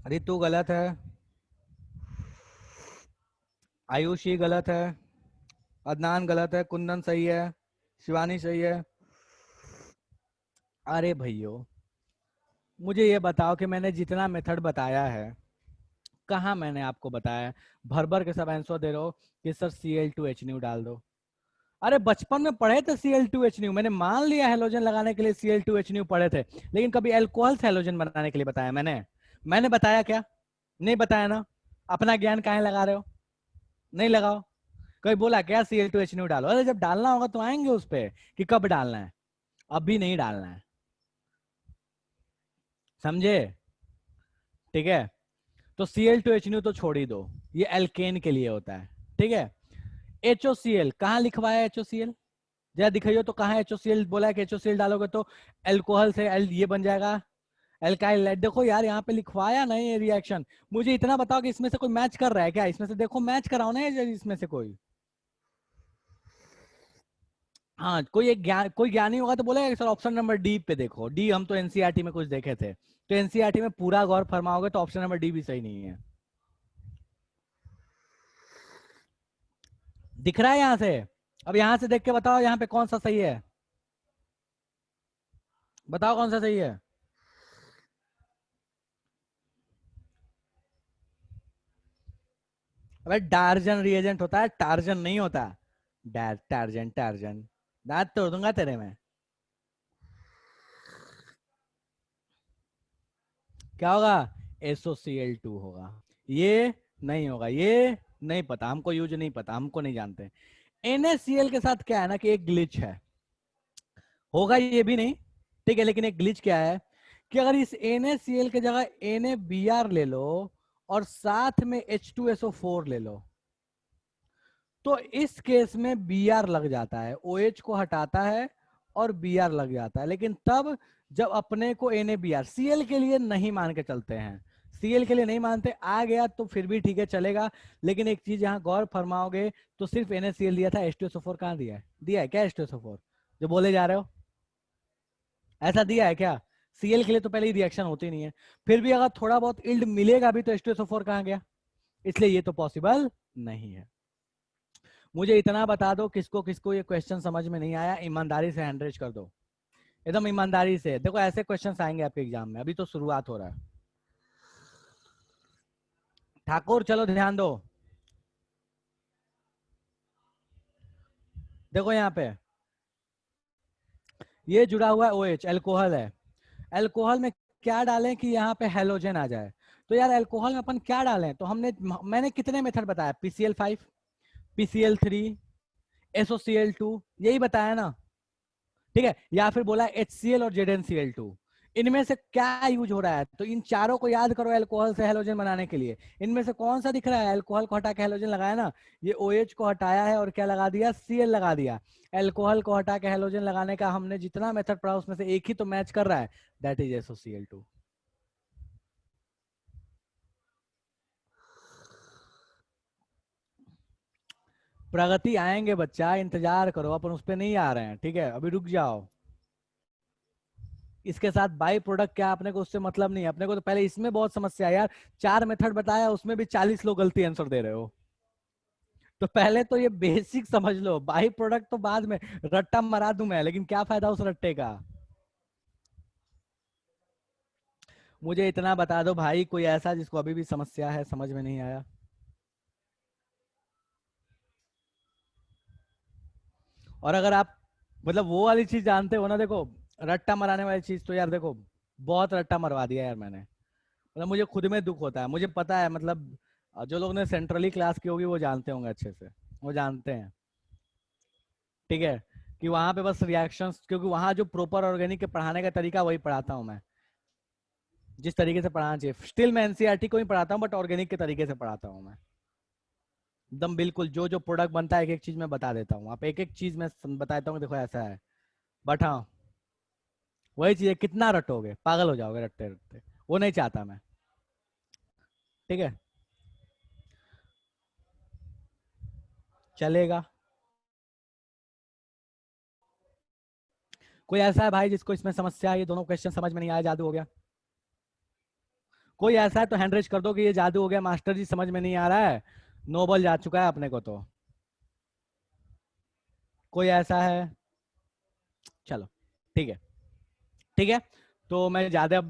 A: रितु गलत है, आयुषी गलत है, अदनान गलत है, कुंदन सही है, शिवानी सही है। अरे भैयो, मुझे ये बताओ कि मैंने जितना मेथड बताया है, कहाँ मैंने आपको बताया है, भर भर के सब आंसर दे रहे हो कि सर Cl2H डाल दो। अरे बचपन में पढ़े थे Cl2H, मैंने मान लिया हेलोजन लगाने के लिए Cl2H पढ़े थे, लेकिन कभी अल्कोहल से हेलोजन बनाने के लिए बताया मैंने बताया क्या? नहीं बताया ना। अपना ज्ञान काहे लगा रहे हो, नहीं लगाओ। कोई बोला क्या Cl2H डालो? अरे जब डालना होगा तो आएंगे उस पे कि कब डालना है, अभी नहीं डालना है, समझे? ठीक है, तो Cl2H तो छोड़ ही दो, ये एल्केन के लिए होता है, ठीक है। HOCl कहाँ लिखवाया है HOCl? जरा दिखाइए तो, कहाँ HOCl बोला है कि HOCl डालोगे तो अल्कोहल से ये बन जाएगा एल्काइल। देखो यार यहाँ पे लिखवाया नहीं है रिएक्शन। मुझे इतना बताओ कि इसमें से कोई मैच कर रहा है क्या? इसमें से देखो मैच कराओ ना इसमें से कोई। हाँ, कोई ज्ञानी होगा तो बोलेगा सर ऑप्शन नंबर डी पे देखो, डी हम तो एनसीईआरटी में कुछ देखे थे, तो एनसीईआरटी में पूरा गौर फरमाओगे तो ऑप्शन नंबर डी भी सही नहीं है। दिख रहा है यहाँ से? अब यहाँ से देख के बताओ यहाँ पे कौन सा सही है, बताओ कौन सा सही है। अबे डार्जन रिएजेंट होता है, टार्जन नहीं होता। टार्जन टार्जन, दांत तोड़ दूंगा तेरे में। क्या होगा? SOCl2 होगा। ये नहीं होगा, ये नहीं पता हमको, यूज नहीं पता, हमको नहीं जानते। NaCl के साथ क्या है ना कि एक ग्लिच है, होगा ये भी नहीं, ठीक है, लेकिन एक ग्लिच क्या है कि अगर इस NaCl के जगह NaBr ले लो और साथ में H2SO4 ले लो, तो इस केस में Br लग जाता है, OH को हटाता है और Br लग जाता है। लेकिन तब जब अपने को NaBr, Cl के लिए नहीं मान के चलते हैं, Cl के लिए नहीं मानते, आ गया तो फिर भी ठीक है चलेगा। लेकिन एक चीज यहाँ गौर फरमाओगे तो सिर्फ NaCl दिया था, H2SO4 कहाँ दिया है? दिया है क्या H2SO4 जो बोले जा रहे हो? ऐसा दिया है क्या? Cl के लिए तो पहले ही रिएक्शन होती नहीं है, फिर भी अगर थोड़ा बहुत इल्ड मिलेगा भी तो H2SO4 कहाँ गया? इसलिए ये तो पॉसिबल नहीं है। मुझे इतना बता दो, किसको किसको ये क्वेश्चन समझ में नहीं आया, ईमानदारी से हैंड रेज कर दो, एकदम ईमानदारी से। देखो ऐसे क्वेश्चंस आएंगे आपके एग्जाम में, अभी तो शुरुआत हो रहा है। ठाकुर चलो ध्यान दो, देखो यहाँ पे ये जुड़ा हुआ है OH, अल्कोहल है। अल्कोहल में क्या डालें कि यहाँ पे हेलोजन आ जाए? तो यार अल्कोहल में अपन क्या डालें? तो मैंने कितने मेथड बताया, PCl5, PCl3, SOCl2, यही बताया ना, ठीक है। या फिर बोला HCl और ZnCl2, इनमें से क्या यूज हो रहा है? तो इन चारों को याद करो अल्कोहल से हेलोजन बनाने के लिए। इनमें से कौन सा दिख रहा है? अल्कोहल को हटा के हेलोजन लगाया ना, ये OH को हटाया है और क्या लगा दिया? Cl लगा दिया। अल्कोहल को हटा के हेलोजन लगाने का हमने जितना मेथड पढ़ा उसमें से एक ही तो मैच कर रहा है, दैट इज SOCl2। प्रगति आएंगे बच्चा, इंतजार करो, अपन उस पर नहीं आ रहे हैं, ठीक है, अभी रुक जाओ। इसके साथ बाई प्रोडक्ट क्या, अपने को उससे मतलब नहीं है, अपने को तो पहले इसमें बहुत समस्या है यार। 4 मेथड बताया, उसमें भी 40 लोग गलती आंसर दे रहे हो। तो पहले तो ये बेसिक समझ लो, बाई प्रोडक्ट तो बाद में रट्टा मरा दूं मैं, लेकिन क्या फायदा उस रट्टे का? मुझे इतना बता दो भाई, कोई ऐसा जिसको अभी भी समस्या है, समझ में नहीं आया? और अगर आप मतलब वो वाली चीज जानते हो ना, देखो रट्टा मराने वाली चीज, तो यार देखो बहुत रट्टा मरवा दिया यार मैंने, मतलब मुझे खुद में दुख होता है, मुझे पता है, मतलब जो लोग ने सेंट्रली क्लास की होगी वो जानते होंगे अच्छे से, वो जानते हैं, ठीक है, कि वहां पे बस रिएक्शंस, क्योंकि वहां जो प्रॉपर ऑर्गेनिक के पढ़ाने का तरीका वही पढ़ाता हूँ मैं, जिस तरीके से पढ़ाना चाहिए। स्टिल मैं एनसीईआरटी को ही पढ़ाता हूँ, बट ऑर्गेनिक के तरीके से पढ़ाता हूँ मैं, एकदम बिल्कुल जो जो प्रोडक्ट बनता है एक एक चीज मैं बता देता हूँ, आप एक एक चीज मैं बता देता हूँ, देखो ऐसा है। बट हाँ, वही चीज है, कितना रटोगे, पागल हो जाओगे रटते रटते, वो नहीं चाहता मैं, ठीक है, चलेगा। कोई ऐसा है भाई जिसको इसमें समस्या है, ये दोनों क्वेश्चन समझ में नहीं आया, जादू हो गया? कोई ऐसा है तो हैंड रेज कर दो कि ये जादू हो गया मास्टर जी, समझ में नहीं आ रहा है, नोबल जा चुका है अपने को तो। कोई ऐसा है? चलो ठीक है, ठीक है, तो मैं ज्यादा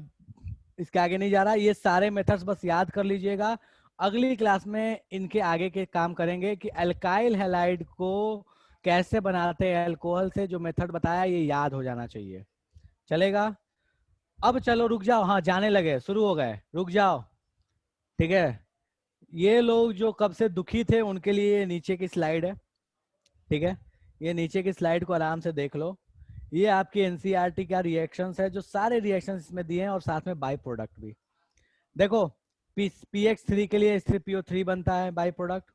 A: इसके आगे नहीं जा रहा, ये सारे मेथड्स बस याद कर लीजिएगा। अगली क्लास में इनके आगे के काम करेंगे कि अल्काइल हैलाइड को कैसे बनाते हैं अल्कोहल से, जो मेथड बताया ये याद हो जाना चाहिए, चलेगा? अब चलो रुक जाओ, हाँ जाने लगे, शुरू हो गए, रुक जाओ, ठीक है। ये लोग जो कब से दुखी थे उनके लिए ये नीचे की स्लाइड है, ठीक है, ये नीचे की स्लाइड को आराम से देख लो। ये आपकी एनसीईआरटी का रिएक्शंस है, जो सारे रिएक्शंस इसमें दिए हैं और साथ में बाई प्रोडक्ट भी। देखो PX3 के लिए H3PO3 बनता है बाई प्रोडक्ट,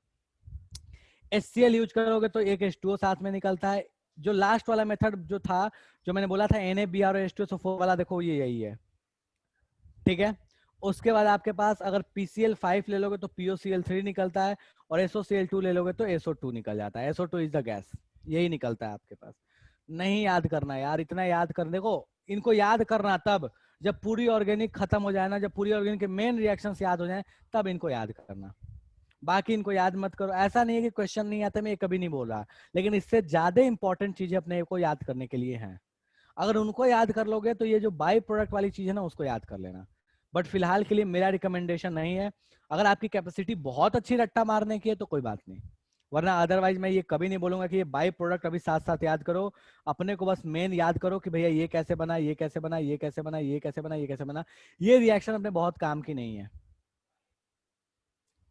A: HCl यूज करोगे तो एक H2O साथ में निकलता है। जो लास्ट वाला मेथड जो था, जो मैंने बोला था NaBr और H2SO4 वाला, देखो ये यही है, ठीक है। उसके बाद आपके पास अगर PCl5 ले लोगे तो POCl3 निकलता है, और SOCl2 ले लोगे तो SO2 निकल जाता है, SO2 इज द गैस, यही निकलता है आपके पास। नहीं याद करना यार, इतना याद कर, देखो इनको याद करना तब जब पूरी ऑर्गेनिक खत्म हो जाए ना, जब पूरी ऑर्गेनिक के मेन रिएक्शंस याद हो जाए, तब इनको याद करना, बाकी इनको याद मत करो। ऐसा नहीं है कि क्वेश्चन नहीं आता, मैं ये कभी नहीं बोल रहा, लेकिन इससे ज्यादा इंपॉर्टेंट चीजें अपने को याद करने के लिए हैं। अगर उनको याद कर लोगे तो ये जो बाई प्रोडक्ट वाली चीज है ना, उसको याद कर लेना। बट फिलहाल के लिए मेरा रिकमेंडेशन नहीं है। अगर आपकी कैपेसिटी बहुत अच्छी रट्टा मारने की है तो कोई बात नहीं, वरना अदरवाइज मैं ये कभी नहीं बोलूंगा कि ये बाई प्रोडक्ट अभी साथ साथ याद करो। अपने को बस मेन याद करो कि भैया ये कैसे बना, ये कैसे बना, ये कैसे बना, ये कैसे बना, ये कैसे बना। ये रिएक्शन अपने बहुत काम की नहीं है,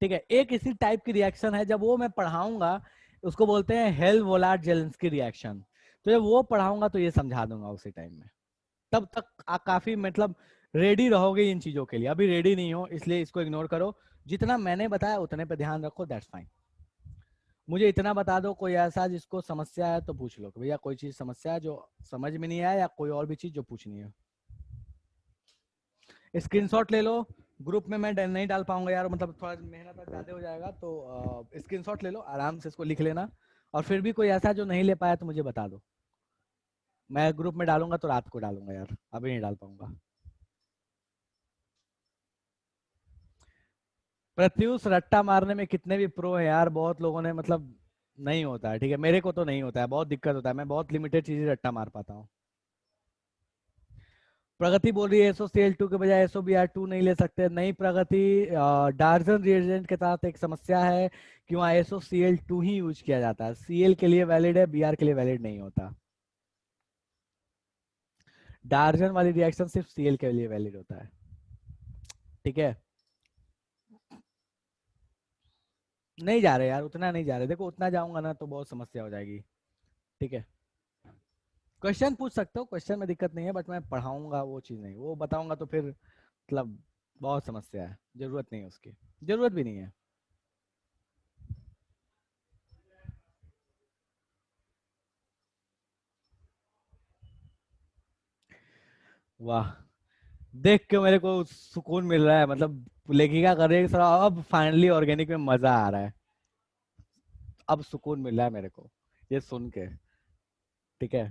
A: ठीक है। एक इसी टाइप की रिएक्शन है, जब वो मैं पढ़ाऊंगा, उसको बोलते हैं हेल वोलार्ड जेलेंस्की रिएक्शन। तो जब वो पढ़ाऊंगा तो ये समझा दूंगा उसी टाइम में। तब तक काफी मतलब रेडी रहोगे इन चीजों के लिए। अभी रेडी नहीं हो इसलिए इसको इग्नोर करो। जितना मैंने बताया उतने पे ध्यान रखो, दैट्स फाइन। मुझे इतना बता दो कोई ऐसा जिसको समस्या है तो पूछ लो कि भैया कोई चीज समस्या है जो समझ में नहीं आया, या कोई और भी चीज जो पूछनी है। स्क्रीनशॉट ले लो। ग्रुप में मैं नहीं डाल पाऊंगा यार, मतलब थोड़ा मेहनत ज्यादा हो जाएगा, तो स्क्रीनशॉट ले लो, आराम से इसको लिख लेना। और फिर भी कोई ऐसा जो नहीं ले पाया तो मुझे बता दो। मैं ग्रुप में डालूंगा तो रात को डालूंगा यार, अभी नहीं डाल पाऊंगा। प्रत्युष रट्टा मारने में कितने भी प्रो है यार, बहुत लोगों ने मतलब नहीं होता है, ठीक है, मेरे को तो नहीं होता है, बहुत दिक्कत होता है, मैं बहुत लिमिटेड चीजें रट्टा मार पाता हूँ। प्रगति बोल रही है SOCl2 के बजाय SOBr2 नहीं ले सकते। नहीं प्रगति, डार्जन रिएजेंट के साथ एक समस्या है कि वहाँ SOCl2 ही यूज किया जाता है, Cl के लिए वैलिड है, Br के लिए वैलिड नहीं होता। डार्जन वाली रिएक्शन सिर्फ Cl के लिए वैलिड होता है, ठीक है। नहीं जा रहे यार, उतना नहीं जा रहे, देखो उतना जाऊंगा ना तो बहुत समस्या हो जाएगी, ठीक है। क्वेश्चन पूछ सकते हो, क्वेश्चन में दिक्कत नहीं है, बट मैं पढ़ाऊंगा वो चीज़ नहीं, वो बताऊंगा तो फिर मतलब बहुत समस्या है, जरूरत नहीं है उसकी, जरूरत भी नहीं है। वाह, देख के मेरे को सुकून मिल रहा है, मतलब लेखिका कर रही है सर, अब फाइनली ऑर्गेनिक में मजा आ रहा है, अब सुकून मिल रहा है मेरे को ये सुन के, ठीक है।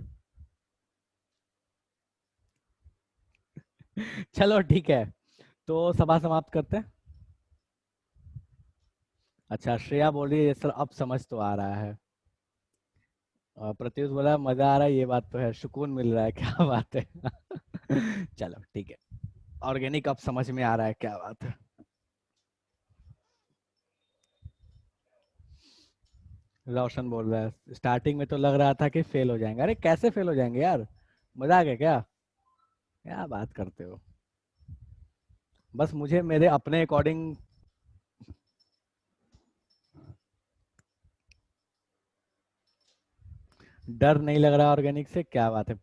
A: चलो ठीक है, तो सभा समाप्त करते हैं। अच्छा, श्रेया बोल रही है सर अब समझ तो आ रहा है। और प्रत्युष बोला मजा आ रहा है, ये बात तो है, सुकून मिल रहा है, क्या बात है। चलो ठीक है, ऑर्गेनिक अब समझ में आ रहा है, क्या बात है। रोशन बोल रहा है स्टार्टिंग में तो लग रहा था कि फेल हो जाएंगे, अरे कैसे फेल हो जाएंगे यार, मजाक है क्या, क्या बात करते हो। बस मुझे मेरे अपने अकॉर्डिंग, डर नहीं लग रहा ऑर्गेनिक से, क्या बात है।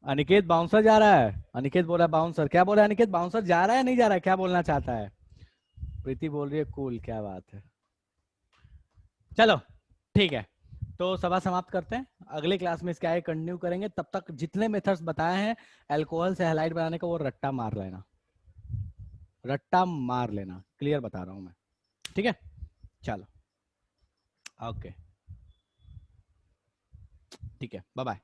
A: अनिकेत बाउंसर जा रहा है, अनिकेत बोला बाउंसर, क्या बोला अनिकेत, बाउंसर जा रहा है नहीं जा रहा है, क्या बोलना चाहता है। प्रीति बोल रही है कूल, क्या बात है। चलो ठीक है, तो सभा समाप्त करते हैं, अगले क्लास में इसके आगे कंटिन्यू करेंगे, तब तक जितने मेथड्स बताए हैं अल्कोहल से हैलाइड बनाने का वो रट्टा मार लेना, रट्टा मार लेना, क्लियर बता रहा हूँ मैं, ठीक है। चलो, ओके, ठीक है, बाय बाय।